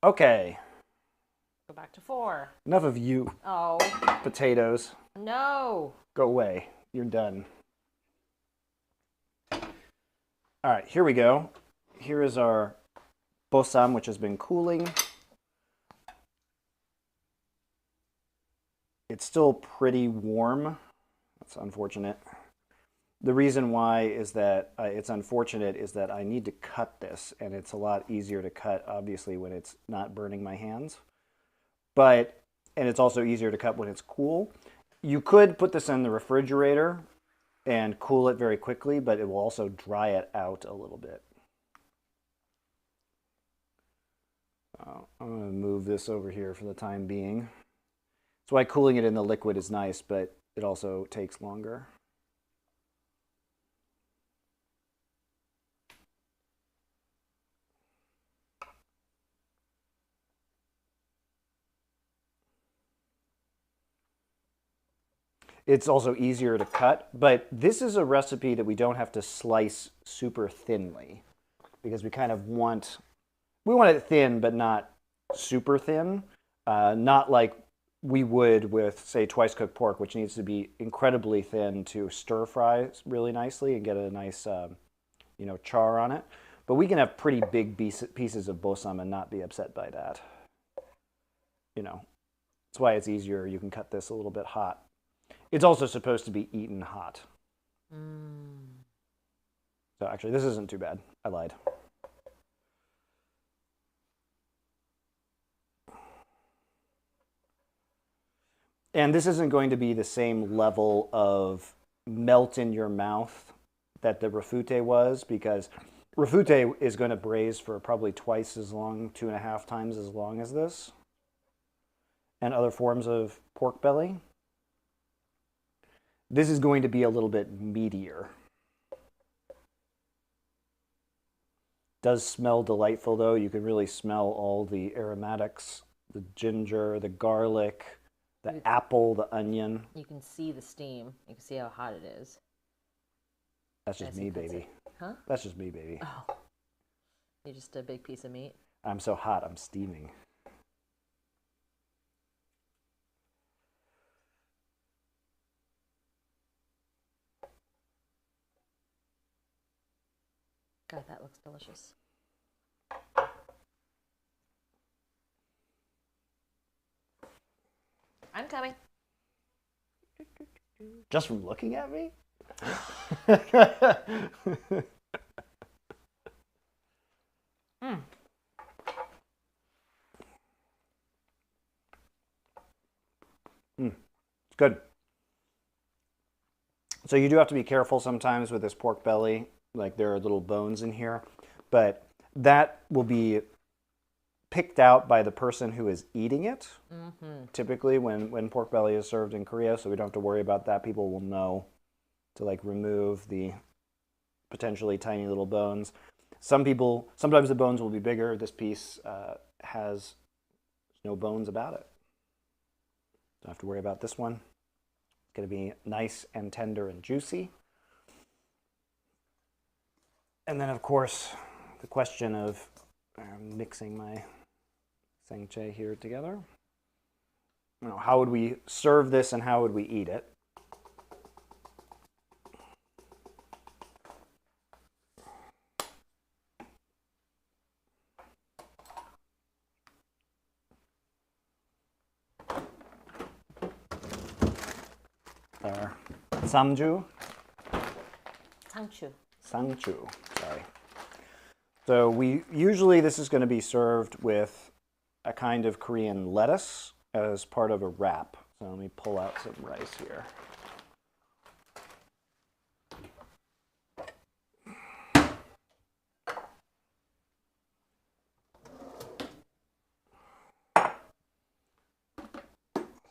Okay. Go back to 4. Enough of you. Oh. Potatoes. No. Go away. You're done. All right, here we go. Here is our bossam, which has been cooling. It's still pretty warm. That's unfortunate. The reason why is that it's unfortunate is that I need to cut this, and it's a lot easier to cut, obviously, when it's not burning my hands. And it's also easier to cut when it's cool. You could put this in the refrigerator and cool it very quickly, but it will also dry it out a little bit. I'm going to move this over here for the time being. That's why cooling it in the liquid is nice, but it also takes longer. It's also easier to cut, but this is a recipe that we don't have to slice super thinly because we kind of want it thin, but not super thin. Not like we would with, say, twice cooked pork, which needs to be incredibly thin to stir fry really nicely and get a nice, char on it. But we can have pretty big pieces of bossam and not be upset by that. That's why it's easier. You can cut this a little bit hot. It's also supposed to be eaten hot. So actually, this isn't too bad. I lied. And this isn't going to be the same level of melt in your mouth that the rafute was, because rafute is going to braise for probably twice as long, 2.5 times as long as this, and other forms of pork belly. This is going to be a little bit meatier. Does smell delightful though. You can really smell all the aromatics, the ginger, the garlic, the apple, the onion. You can see the steam. You can see how hot it is. That's just me, baby. Huh? That's just me, baby. Oh. You're just a big piece of meat. I'm so hot, I'm steaming. God, that looks delicious. I'm coming. Just from looking at me? It's good. So you do have to be careful sometimes with this pork belly. Like there are little bones in here, but that will be picked out by the person who is eating it. Typically when pork belly is served in Korea, so we don't have to worry about that. People will know to like remove the potentially tiny little bones. Sometimes the bones will be bigger. This piece has no bones about it. Don't have to worry about this one. It's going to be nice and tender and juicy. And then, of course, the question of mixing my Musaengchae here together. How would we serve this and how would we eat it? Samju? Sangchu, sorry. So this is going to be served with a kind of Korean lettuce as part of a wrap. So let me pull out some rice here.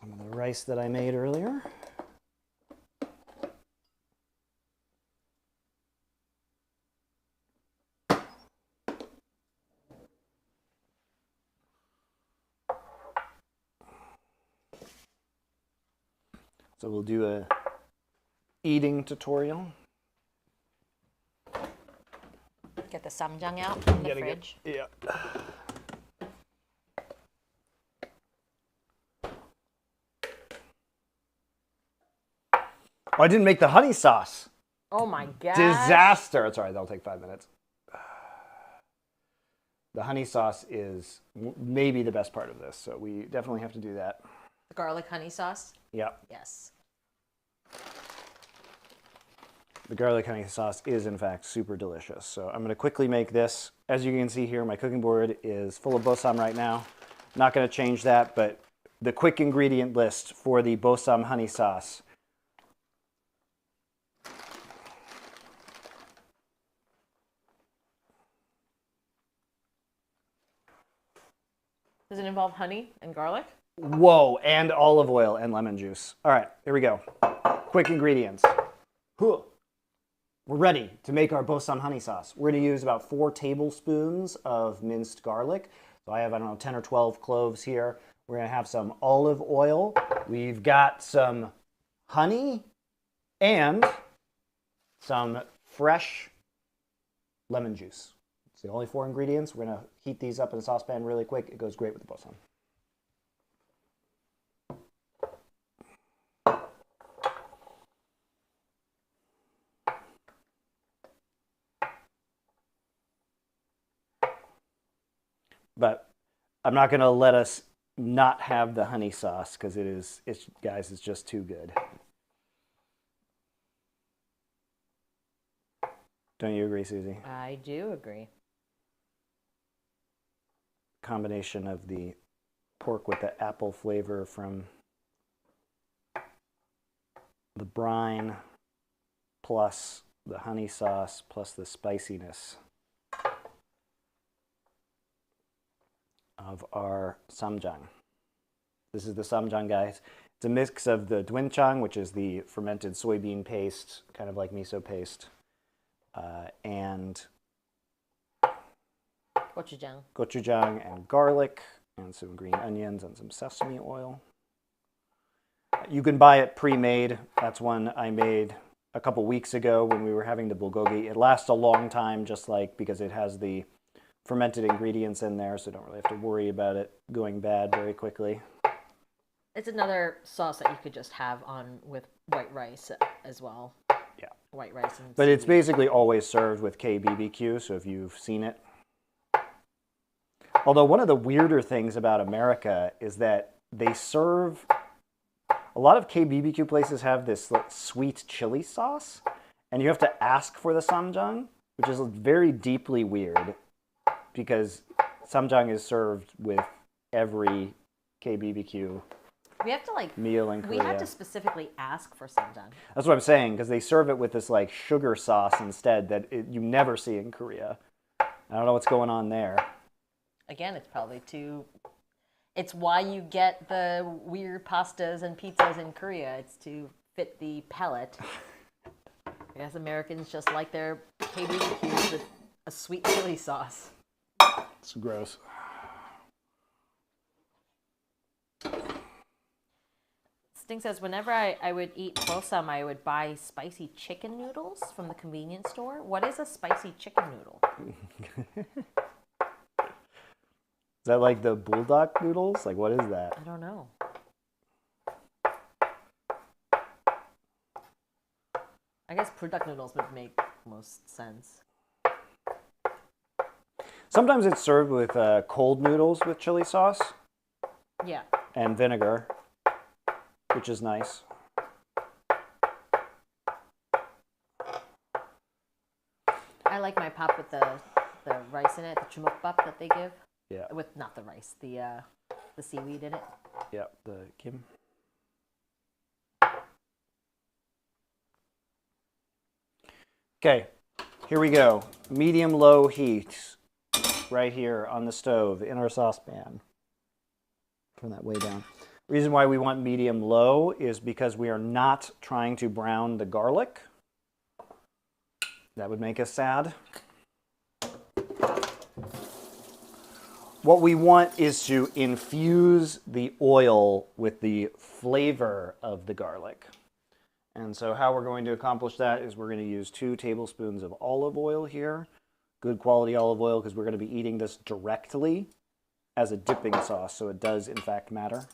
Some of the rice that I made earlier. So we'll do a eating tutorial. Get the samjang out from the fridge. Yeah. Oh, I didn't make the honey sauce. Oh my gosh. Disaster. It's all right, that'll take 5 minutes. The honey sauce is maybe the best part of this, so we definitely have to do that. The garlic honey sauce? Yeah. Yes. The garlic honey sauce is, in fact, super delicious. So I'm going to quickly make this. As you can see here, my cooking board is full of bossam right now. Not going to change that, but the quick ingredient list for the bossam honey sauce. Does it involve honey and garlic? Whoa, and olive oil and lemon juice. All right, here we go. Quick ingredients. We're ready to make our bossam honey sauce. We're going to use about 4 tablespoons of minced garlic. So I have, I don't know, 10 or 12 cloves here. We're going to have some olive oil. We've got some honey and some fresh lemon juice. It's the only 4 ingredients. We're going to heat these up in a saucepan really quick. It goes great with the bossam. But I'm not going to let us not have the honey sauce because guys, it's just too good. Don't you agree, Susie? I do agree. Combination of the pork with the apple flavor from the brine plus the honey sauce plus the spiciness of our samjang. This is the samjang, guys. It's a mix of the doenjang, which is the fermented soybean paste, kind of like miso paste, and gochujang and garlic and some green onions and some sesame oil. You can buy it pre-made. That's one I made a couple weeks ago when we were having the bulgogi. It lasts a long time, just like because it has the fermented ingredients in there, so don't really have to worry about it going bad very quickly. It's another sauce that you could just have on with white rice as well. Yeah. White rice and But it's basically always served with KBBQ, so if you've seen it. Although one of the weirder things about America is that they serve, a lot of KBBQ places have this sweet chili sauce, and you have to ask for the samjang, which is very deeply weird because samjang is served with every KBBQ meal in Korea. We have to specifically ask for samjang. That's what I'm saying, because they serve it with this like sugar sauce instead that you never see in Korea. I don't know what's going on there. Again, it's probably it's why you get the weird pastas and pizzas in Korea. It's to fit the palate. I guess Americans just like their KBBQs with a sweet chili sauce. It's gross. Sting says, whenever I would eat bossam, I would buy spicy chicken noodles from the convenience store. What is a spicy chicken noodle? Is that like the bulldog noodles? Like, what is that? I don't know. I guess bulldog noodles would make most sense. Sometimes it's served with cold noodles with chili sauce. Yeah. And vinegar, which is nice. I like my pop with the rice in it, the chumukbap that they give. Yeah. With not the rice, the seaweed in it. Yeah, the kim. Okay, here we go. Medium-low heat right here on the stove in our saucepan. Turn that way down. Reason why we want medium-low is because we are not trying to brown the garlic. That would make us sad. What we want is to infuse the oil with the flavor of the garlic. And so how we're going to accomplish that is we're going to use 2 tablespoons of olive oil here. good quality olive oil because we're going to be eating this directly as a dipping sauce, so it does in fact matter.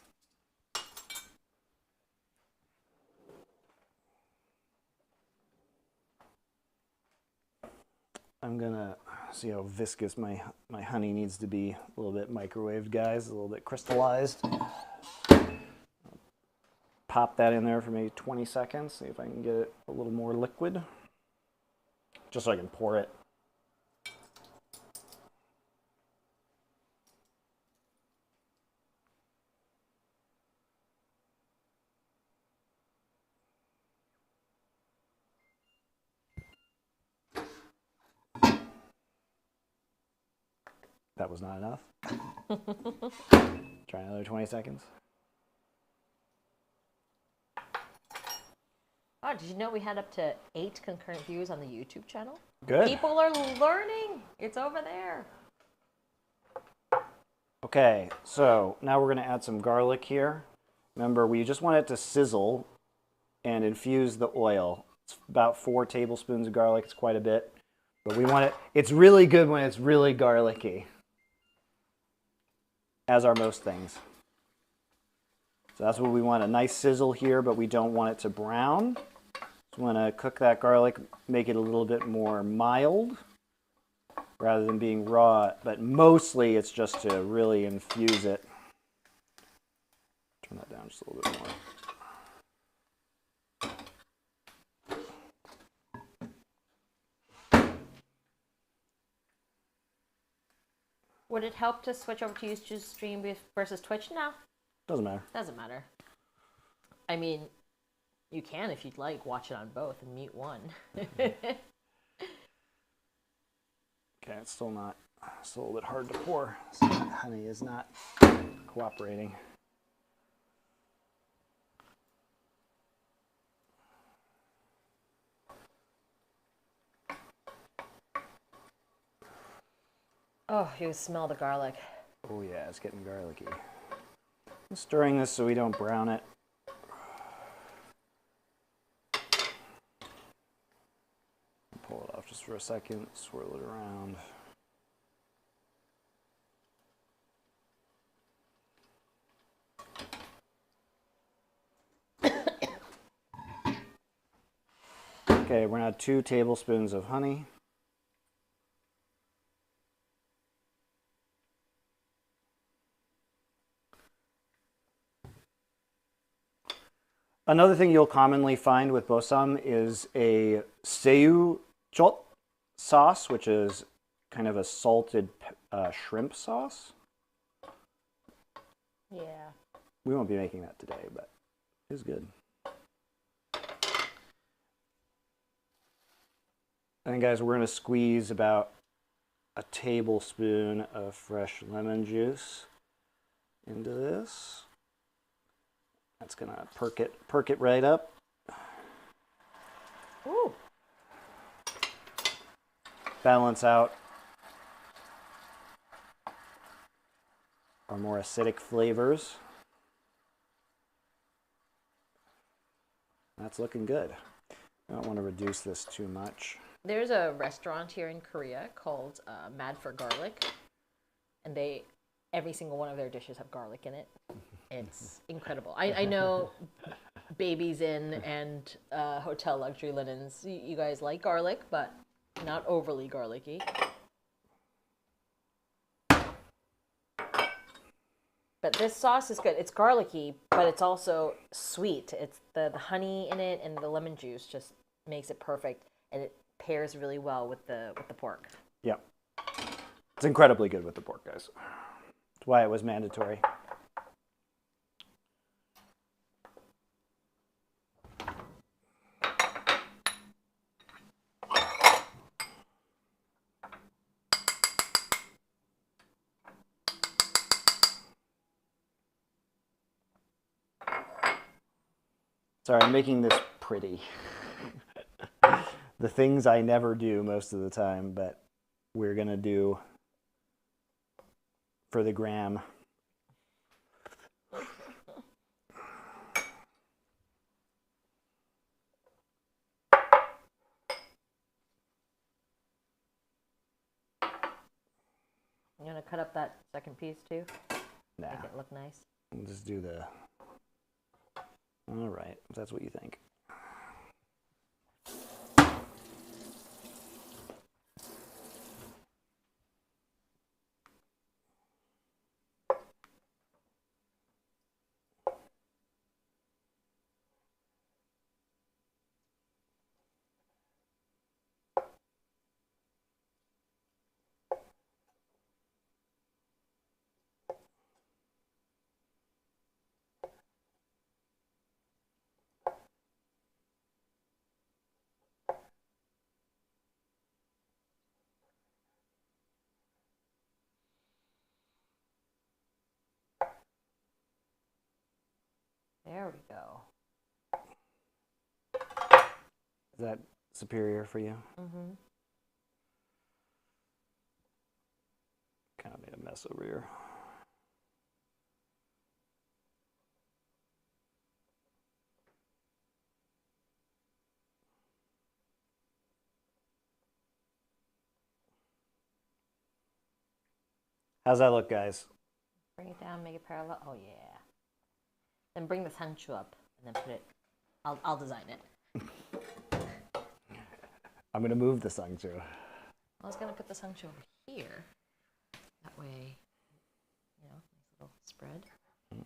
I'm gonna see how viscous my honey needs to be. A little bit microwaved, guys, a little bit crystallized. Pop that in there for maybe 20 seconds, see if I can get it a little more liquid, just so I can pour it. That was not enough. Try another 20 seconds. Oh, did you know we had up to 8 concurrent views on the YouTube channel? Good. People are learning. It's over there. Okay, so now we're going to add some garlic here. Remember, we just want it to sizzle and infuse the oil. It's about 4 tablespoons of garlic. It's quite a bit. But we want it, it's really good when it's really garlicky, as are most things. So that's what we want, a nice sizzle here, but we don't want it to brown. Just want to cook that garlic, make it a little bit more mild rather than being raw, but mostly it's just to really infuse it. Turn that down just a little bit more. Would it help to switch over to YouTube stream versus Twitch? No. Doesn't matter. Doesn't matter. I mean, you can, if you'd like, watch it on both and mute one. Okay, it's still a little bit hard to pour. So honey is not cooperating. Oh, you can smell the garlic. Oh yeah, it's getting garlicky. I'm stirring this so we don't brown it. Pull it off just for a second, swirl it around. Okay, we're gonna add 2 tablespoons of honey. Another thing you'll commonly find with Bossam is a Musaengchae sauce, which is kind of a salted shrimp sauce. Yeah. We won't be making that today, but it's good. And guys, we're going to squeeze about a tablespoon of fresh lemon juice into this. That's going to perk it right up. Ooh. Balance out our more acidic flavors. That's looking good. I don't want to reduce this too much. There's a restaurant here in Korea called Mad for Garlic, and every single one of their dishes have garlic in it. It's incredible. I know Babies Inn and Hotel Luxury Linens, you guys like garlic, but not overly garlicky. But this sauce is good. It's garlicky, but it's also sweet. It's the honey in it and the lemon juice just makes it perfect, and it pairs really well with the pork. Yeah. It's incredibly good with the pork, guys. That's why it was mandatory. Sorry, I'm making this pretty. The things I never do most of the time, but we're going to do for the gram. You want to cut up that second piece too? Nah. Make it look nice. We'll just do the... All right, if that's what you think. There we go. Is that superior for you? Mm-hmm. Kind of made a mess over here. How's that look, guys? Bring it down, make it parallel. Oh yeah. Then bring the sancho up and then put it. I'll design it. I'm gonna move the sancho. I was gonna put the sancho over here. That way, you know, nice little spread. And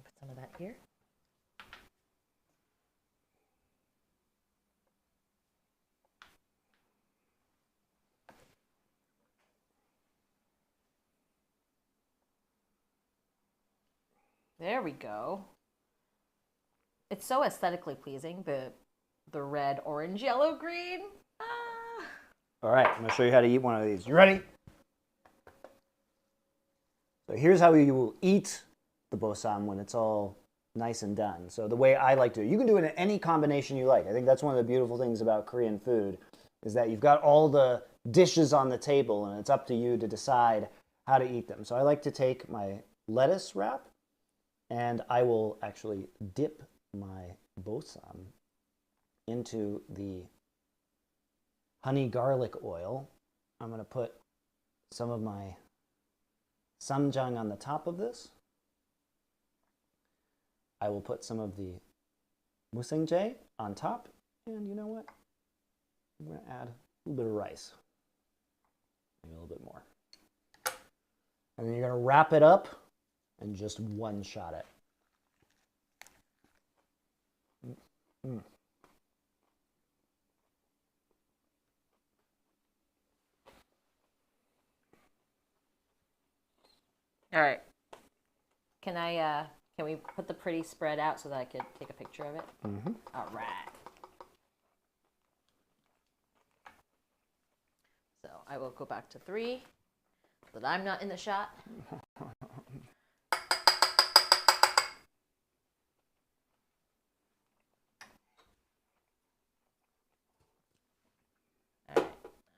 put some of that here. There we go. It's so aesthetically pleasing, the red, orange, yellow, green. Ah. All right, I'm gonna show you how to eat one of these. You ready? So here's how you will eat the bossam when it's all nice and done. So the way I like to, you can do it in any combination you like. I think that's one of the beautiful things about Korean food is that you've got all the dishes on the table and it's up to you to decide how to eat them. So I like to take my lettuce wrap and I will actually dip my bossam into the honey garlic oil. I'm going to put some of my samjang on the top of this. I will put some of the Musaengchae on top. And you know what? I'm going to add a little bit of rice. Maybe a little bit more. And then you're going to wrap it up and just one shot it. Mm. All right. Can we put the pretty spread out so that I could take a picture of it? Mm-hmm. All right. So I will go back to 3 so that I'm not in the shot. All right.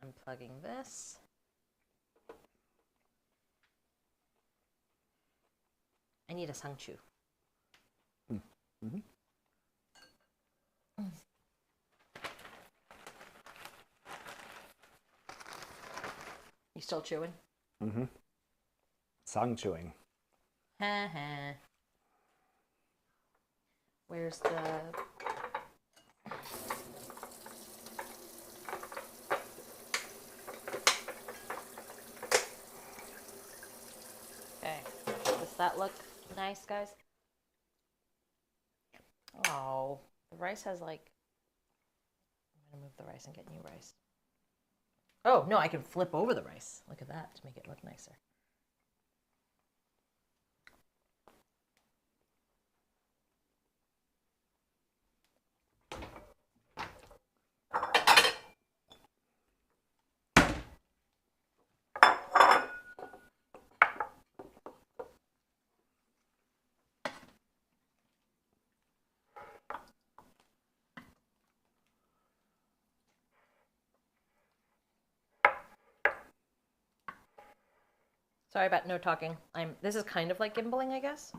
I'm plugging this. I need a sangchu. Mm-hmm. You still chewing? Mm-hmm. Sang chewing. Ha ha. Where's the... Okay. Does that look nice, guys? Oh, the rice has like... I'm gonna move the rice and get new rice. Oh, no, I can flip over the rice. Look at that to make it look nicer. Sorry about no talking. This is kind of like gimbling, I guess.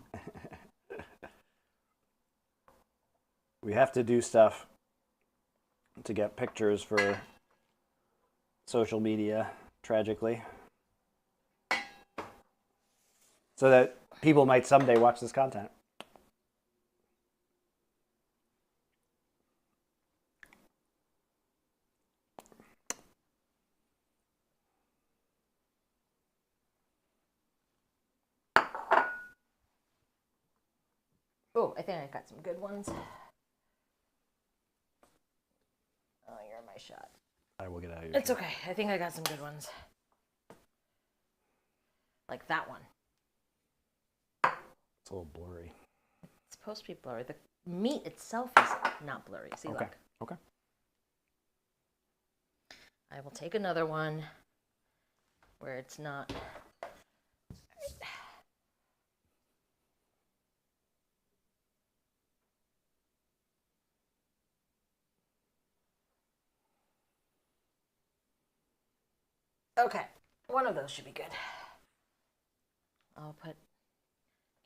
We have to do stuff to get pictures for social media, tragically. So that people might someday watch this content. Oh, I think I got some good ones. Oh, you're in my shot. I will get out of here. It's okay. I think I got some good ones. Like that one. It's a little blurry. It's supposed to be blurry. The meat itself is not blurry. See, okay. look. Okay. I will take another one where it's not. Okay, one of those should be good. I'll put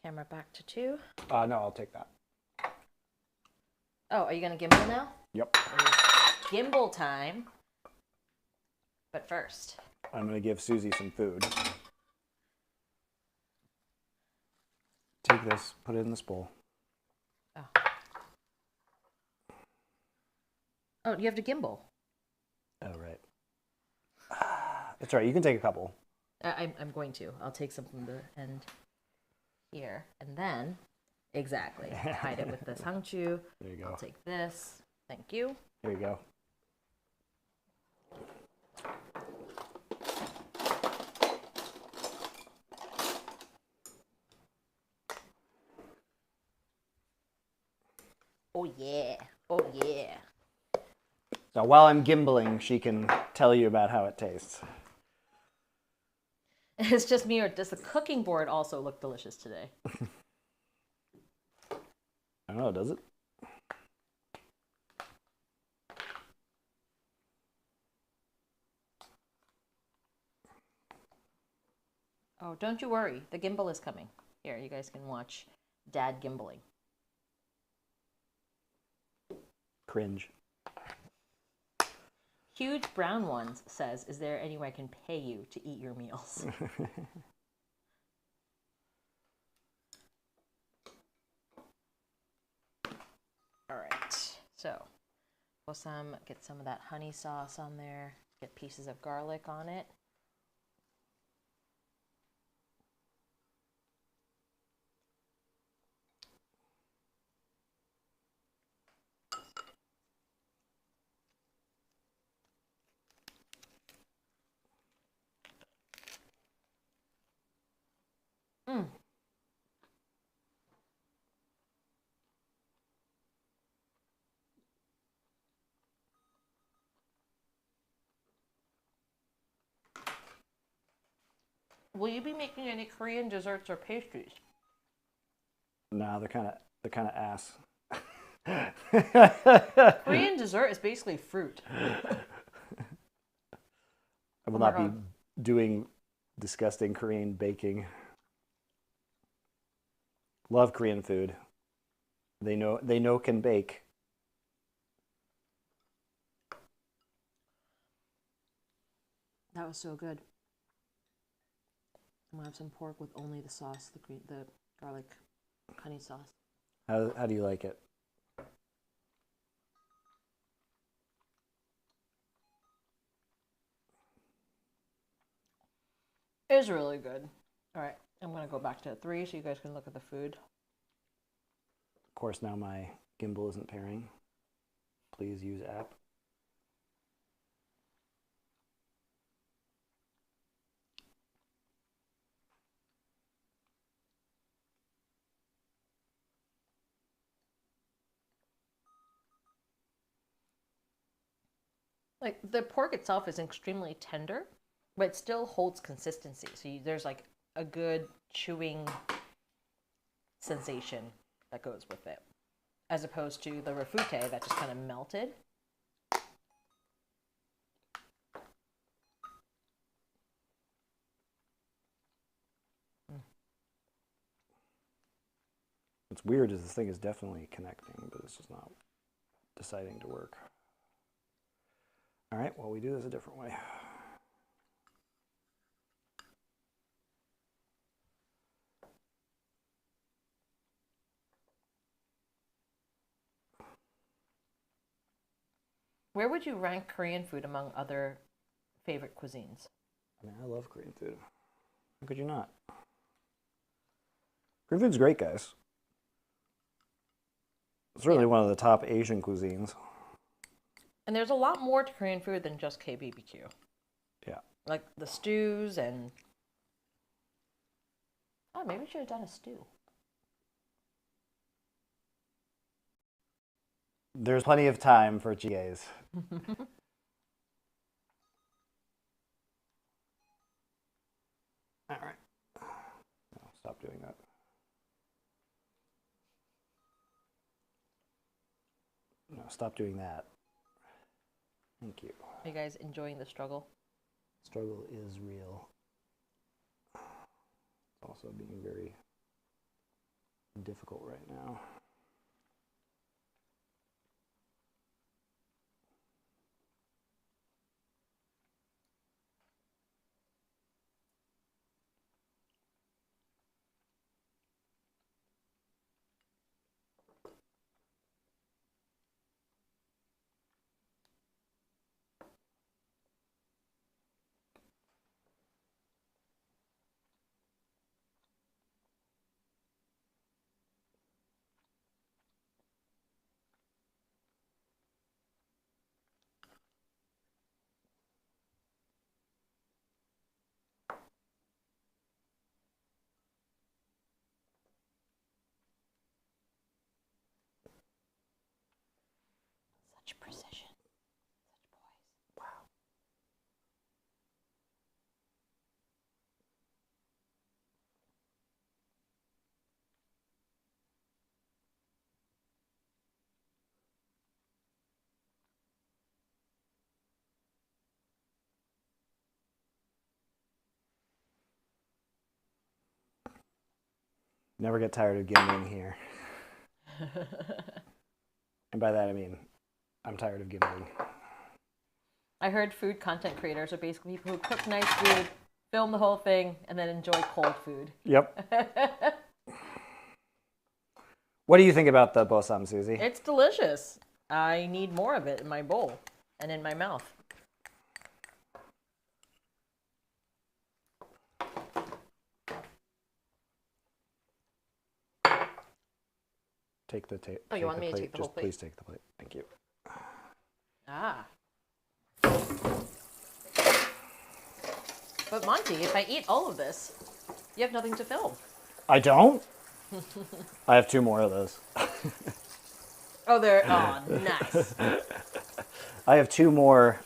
camera back to 2. No, I'll take that. Oh, are you gonna gimbal now? Yep. Gimbal time. But first, I'm gonna give Susie some food. Take this, put it in this bowl. oh, you have to gimbal. Oh, right. It's all right. You can take a couple. I'm going to. I'll take some from the end here, and then exactly hide it with this Musaengchae. There you go. I'll take this. Thank you. There you go. Oh yeah. Oh yeah. So while I'm gimbaling, she can tell you about how it tastes. It's just me, or does the cooking board also look delicious today? I don't know, does it? Oh, don't you worry. The gimbal is coming. Here, you guys can watch Dad gimbaling. Cringe. Huge Brown Ones says, is there any way I can pay you to eat your meals? All right. So, Bossam, get some of that honey sauce on there. Get pieces of garlic on it. Mm. Will you be making any Korean desserts or pastries? No, they're kind of ass. Korean dessert is basically fruit. I will not be doing disgusting Korean baking. Love Korean food. They know can bake. That was so good. I'm gonna have some pork with only the sauce, the garlic honey sauce. How do you like it? It's really good. All right, I'm gonna go back to 3 so you guys can look at the food. Of course, now my gimbal isn't pairing. Please use app. Like the pork itself is extremely tender, but it still holds consistency. So there's like a good chewing sensation that goes with it, as opposed to the rafute that just kind of melted. What's weird is this thing is definitely connecting, but it's just not deciding to work. All right, well, we do this a different way. Where would you rank Korean food among other favorite cuisines? I mean, I love Korean food. How could you not? Korean food's great, guys. It's really one of the top Asian cuisines. And there's a lot more to Korean food than just KBBQ. Yeah. Like the stews and... Oh, maybe we should have done a stew. There's plenty of time for jjigaes. All right. No, stop doing that. No, stop doing that. Thank you. Are you guys enjoying the struggle? Struggle is real. It's also being very difficult right now. Such precision. Such poise. Wow. Never get tired of gimbling here. And by that I mean, I'm tired of gimbling. I heard food content creators are basically people who cook nice food, film the whole thing, and then enjoy cold food. Yep. What do you think about the Bossam, Susie? It's delicious. I need more of it in my bowl and in my mouth. Take the tape. Oh, you want me to take the whole plate? Please take the plate. Thank you. Ah. But Monty, if I eat all of this, you have nothing to film. I don't? I have 2 more of those. Oh, nice. I have 2 more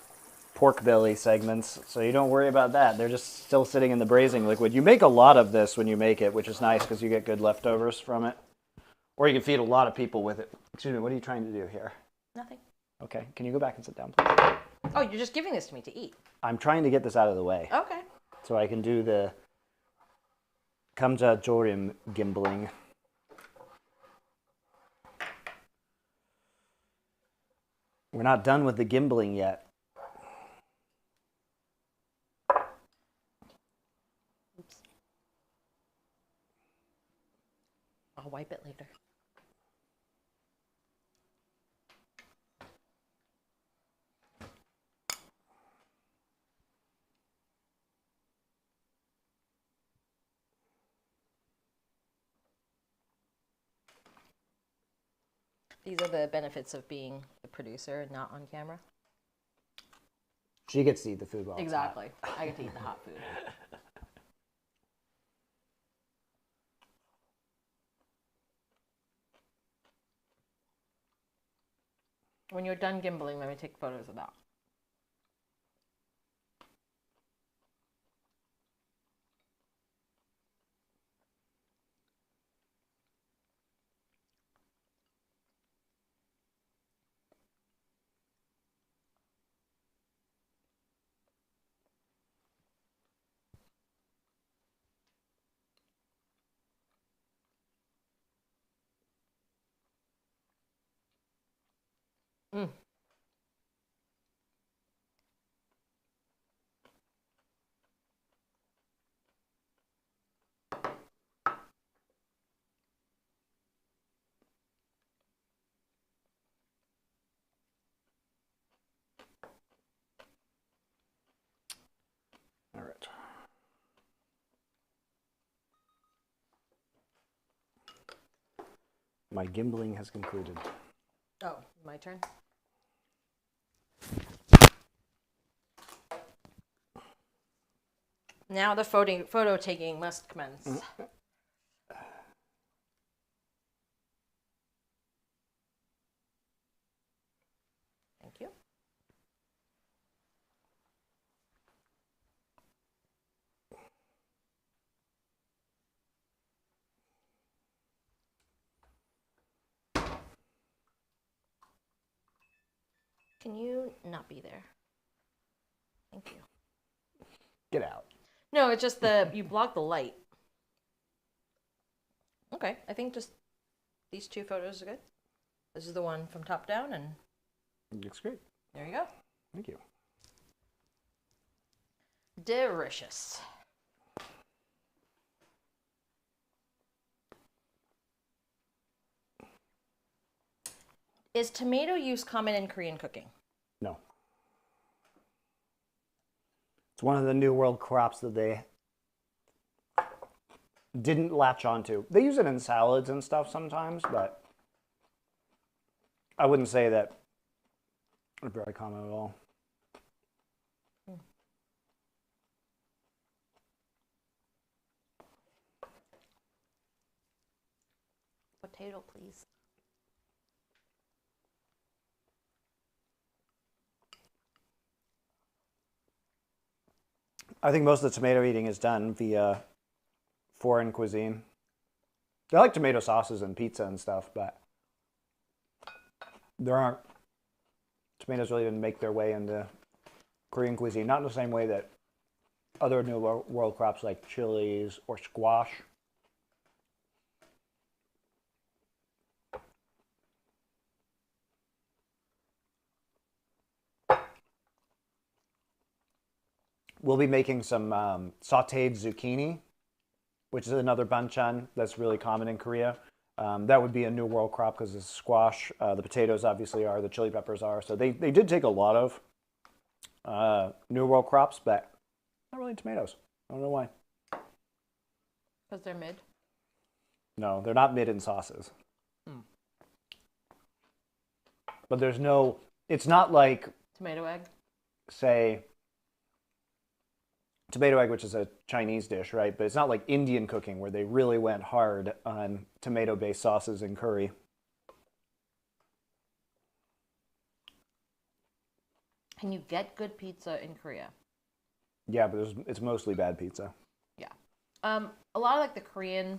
pork belly segments, so you don't worry about that. They're just still sitting in the braising liquid. You make a lot of this when you make it, which is nice because you get good leftovers from it. Or you can feed a lot of people with it. Excuse me, what are you trying to do here? Nothing. Okay, can you go back and sit down, please? Oh, you're just giving this to me to eat. I'm trying to get this out of the way. Okay. So I can do the Gamja Jorim gimbling. We're not done with the gimbling yet. Oops. I'll wipe it later. These are the benefits of being the producer and not on camera. She gets to eat the food while it's hot. Exactly. I get to eat the hot food. When you're done gimbling, let me take photos of that. Mm. My gimbling has concluded. Oh, my turn. Now the photo taking must commence. Thank you. Can you not be there? Thank you. Get out. No, it's just you block the light. Okay, I think just these two photos are good. This is the one from top down, and Looks great. there you go. Thank you. Delicious. Is tomato use common in Korean cooking? No. It's one of the new world crops that they didn't latch onto. They use it in salads and stuff sometimes, but I wouldn't say that it's very common at all. Potato, please. I think most of the tomato eating is done via foreign cuisine. They like tomato sauces and pizza and stuff, but tomatoes really didn't make their way into Korean cuisine. Not in the same way that other new world crops like chilies or squash. We'll be making some sauteed zucchini, which is another banchan that's really common in Korea. That would be a new world crop because it's squash. The potatoes obviously are, the chili peppers are. So they did take a lot of new world crops, but not really tomatoes. I don't know why. Because they're mid? No, they're not mid in sauces. But there's no, it's not like, Tomato egg? say, tomato egg, which is a Chinese dish, right? But it's not like Indian cooking where they really went hard on tomato-based sauces and curry. Can you get good pizza in Korea? Yeah, but it's mostly bad pizza. Yeah. A lot of like the Korean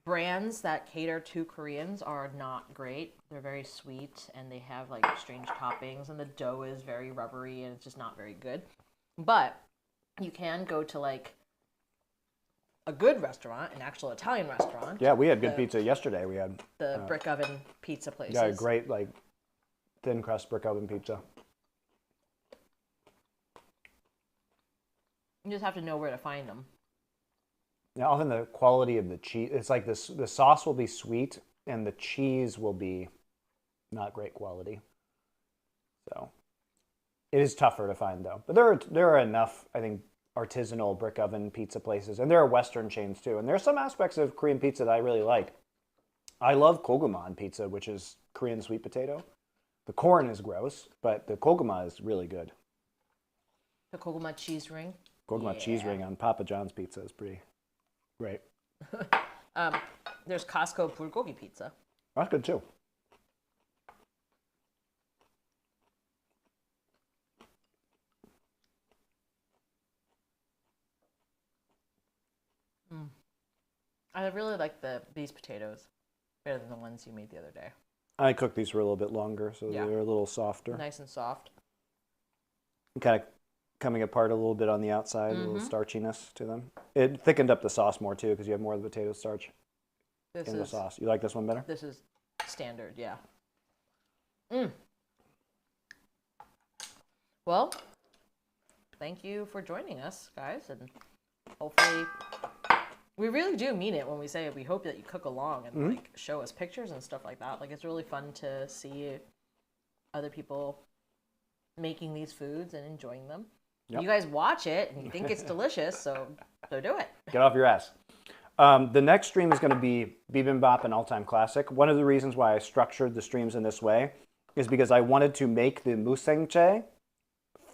brands that cater to Koreans are not great. They're very sweet and they have like strange toppings and the dough is very rubbery and it's just not very good. But you can go to like a good restaurant, an actual Italian restaurant. Yeah, we had good pizza yesterday. We had the brick oven pizza places. Yeah, great like thin crust brick oven pizza. You just have to know where to find them. Now, often the quality of the cheese, it's like this, the sauce will be sweet and the cheese will be not great quality. So it is tougher to find though. But there are enough, I think, artisanal brick oven pizza places. And there are Western chains too. And there are some aspects of Korean pizza that I really like. I love koguma pizza, which is Korean sweet potato. The corn is gross, but the koguma is really good. The koguma cheese ring. Koguma cheese ring on Papa John's pizza is pretty great. There's Costco bulgogi pizza. That's good too. I really like these potatoes better than the ones you made the other day. I cooked these for a little bit longer, so they're a little softer. Nice and soft. Kind of coming apart a little bit on the outside, a little starchiness to them. It thickened up the sauce more too because you have more of the potato starch in the sauce. You like this one better? This is standard, yeah. Well, thank you for joining us, guys, and hopefully we really do mean it when we say we hope that you cook along and like show us pictures and stuff like that. Like it's really fun to see other people making these foods and enjoying them. Yep. You guys watch it and you think it's delicious, so do it. Get off your ass. The next stream is going to be bibimbap and all-time classic. One of the reasons why I structured the streams in this way is because I wanted to make the musaengchae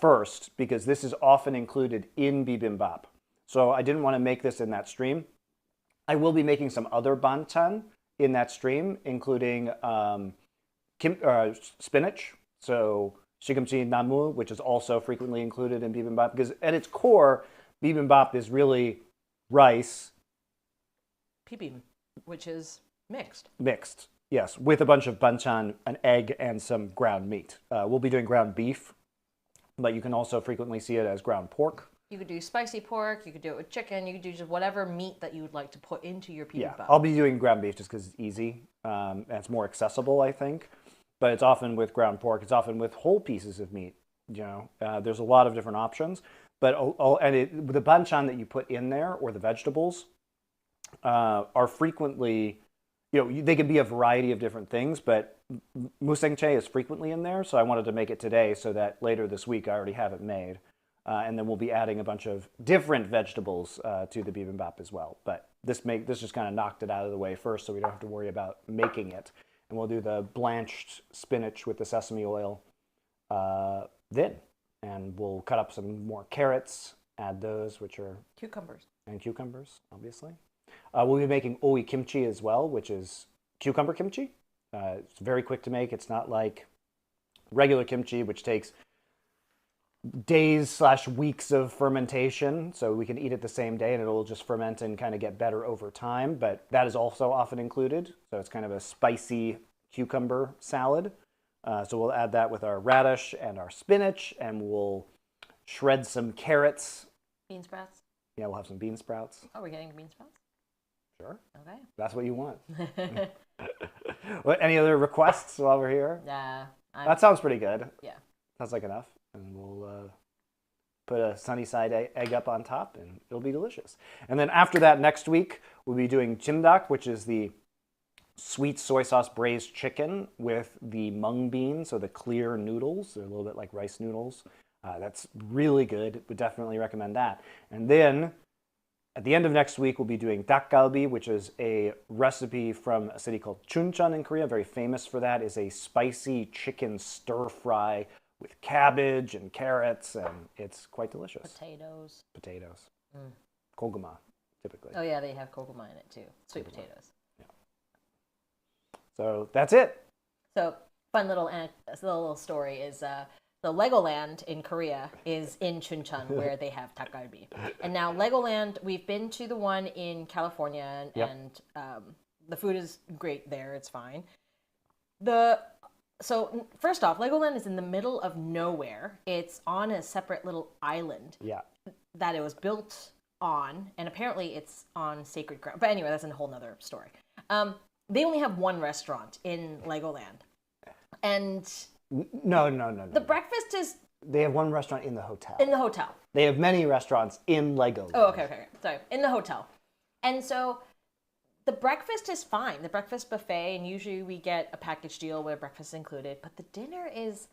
first, because this is often included in bibimbap. So I didn't want to make this in that stream. I will be making some other banchan in that stream, including spinach, so shigimchi namu, which is also frequently included in bibimbap, because at its core, bibimbap is really rice. Bibim, which is mixed. Mixed, yes, with a bunch of banchan, an egg, and some ground meat. We'll be doing ground beef, but you can also frequently see it as ground pork. You could do spicy pork, you could do it with chicken, you could do just whatever meat that you would like to put into your bibimbap. Yeah, I'll be doing ground beef just because it's easy and it's more accessible, I think. But it's often with ground pork, it's often with whole pieces of meat. You know, there's a lot of different options. But the banchan that you put in there, or the vegetables, are frequently, you know, they can be a variety of different things, but musaengchae is frequently in there, so I wanted to make it today so that later this week I already have it made. And then we'll be adding a bunch of different vegetables to the bibimbap as well. But this just kind of knocked it out of the way first, so we don't have to worry about making it. And we'll do the blanched spinach with the sesame oil then. And we'll cut up some more carrots, add those, which are... Cucumbers. And cucumbers, obviously. We'll be making oi kimchi as well, which is cucumber kimchi. It's very quick to make. It's not like regular kimchi, which takes days/weeks of fermentation, so we can eat it the same day and it'll just ferment and kind of get better over time, but that is also often included, so it's kind of a spicy cucumber salad. So we'll add that with our radish and our spinach, and we'll shred some carrots. Bean sprouts? Yeah, we'll have some bean sprouts. Oh, we're getting bean sprouts? Sure. Okay. That's what you want. Any other requests while we're here? Yeah. That sounds pretty good. Yeah. Sounds like enough. And we'll put a sunny side egg up on top, and it'll be delicious. And then after that, next week, we'll be doing jimdak, which is the sweet soy sauce braised chicken with the mung beans, so the clear noodles. They're a little bit like rice noodles. That's really good. Would definitely recommend that. And then at the end of next week, we'll be doing dakgalbi, which is a recipe from a city called Chuncheon in Korea. Very famous for that. Is a spicy chicken stir fry with cabbage and carrots, and it's quite delicious. Potatoes. Koguma, typically. Oh yeah, they have koguma in it too. Sweet potatoes. Yeah. So that's it. So fun little story is the Legoland in Korea is in Chuncheon, where they have dakgalbi. And now Legoland, we've been to the one in California, and the food is great there. It's fine. So first off, Legoland is in the middle of nowhere. It's on a separate little island that it was built on, and apparently it's on sacred ground. But anyway, that's a whole nother story. They only have one restaurant in Legoland. And... No. The breakfast is... They have one restaurant in the hotel. In the hotel. They have many restaurants in Legoland. Oh, okay. Sorry. In the hotel. And so... The breakfast is fine. The breakfast buffet, and usually we get a package deal where breakfast is included. But the dinner is,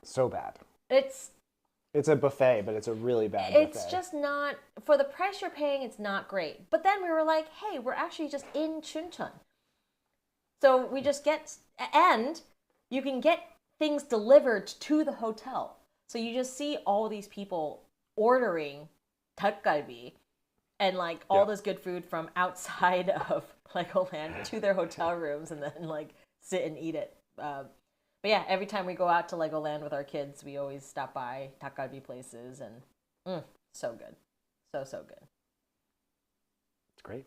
so bad. It's a buffet, but it's a really bad buffet. It's just not, for the price you're paying, it's not great. But then we were like, hey, we're actually just in Chuncheon. So we just get, and you can get things delivered to the hotel. So you just see all these people ordering dakgalbi and like all this good food from outside of Legoland to their hotel rooms, and then like sit and eat it. But yeah, every time we go out to Legoland with our kids, we always stop by dakgalbi places, and so good. So good. It's great.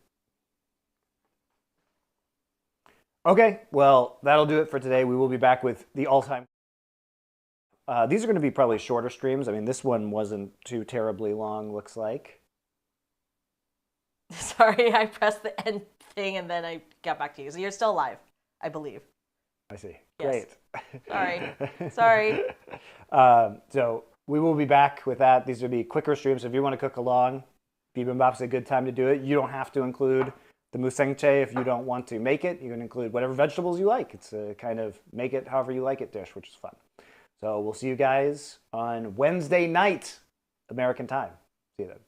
Okay, well, that'll do it for today. We will be back with the all-time. These are going to be probably shorter streams. I mean, this one wasn't too terribly long, looks like. Sorry, I pressed the end thing and then I got back to you. So you're still live, I believe. I see. Yes. Great. Sorry. So we will be back with that. These will be quicker streams. So if you want to cook along, bibimbap's a good time to do it. You don't have to include the musaengchae if you don't want to make it. You can include whatever vegetables you like. It's a kind of make it however you like it dish, which is fun. So we'll see you guys on Wednesday night, American time. See you then.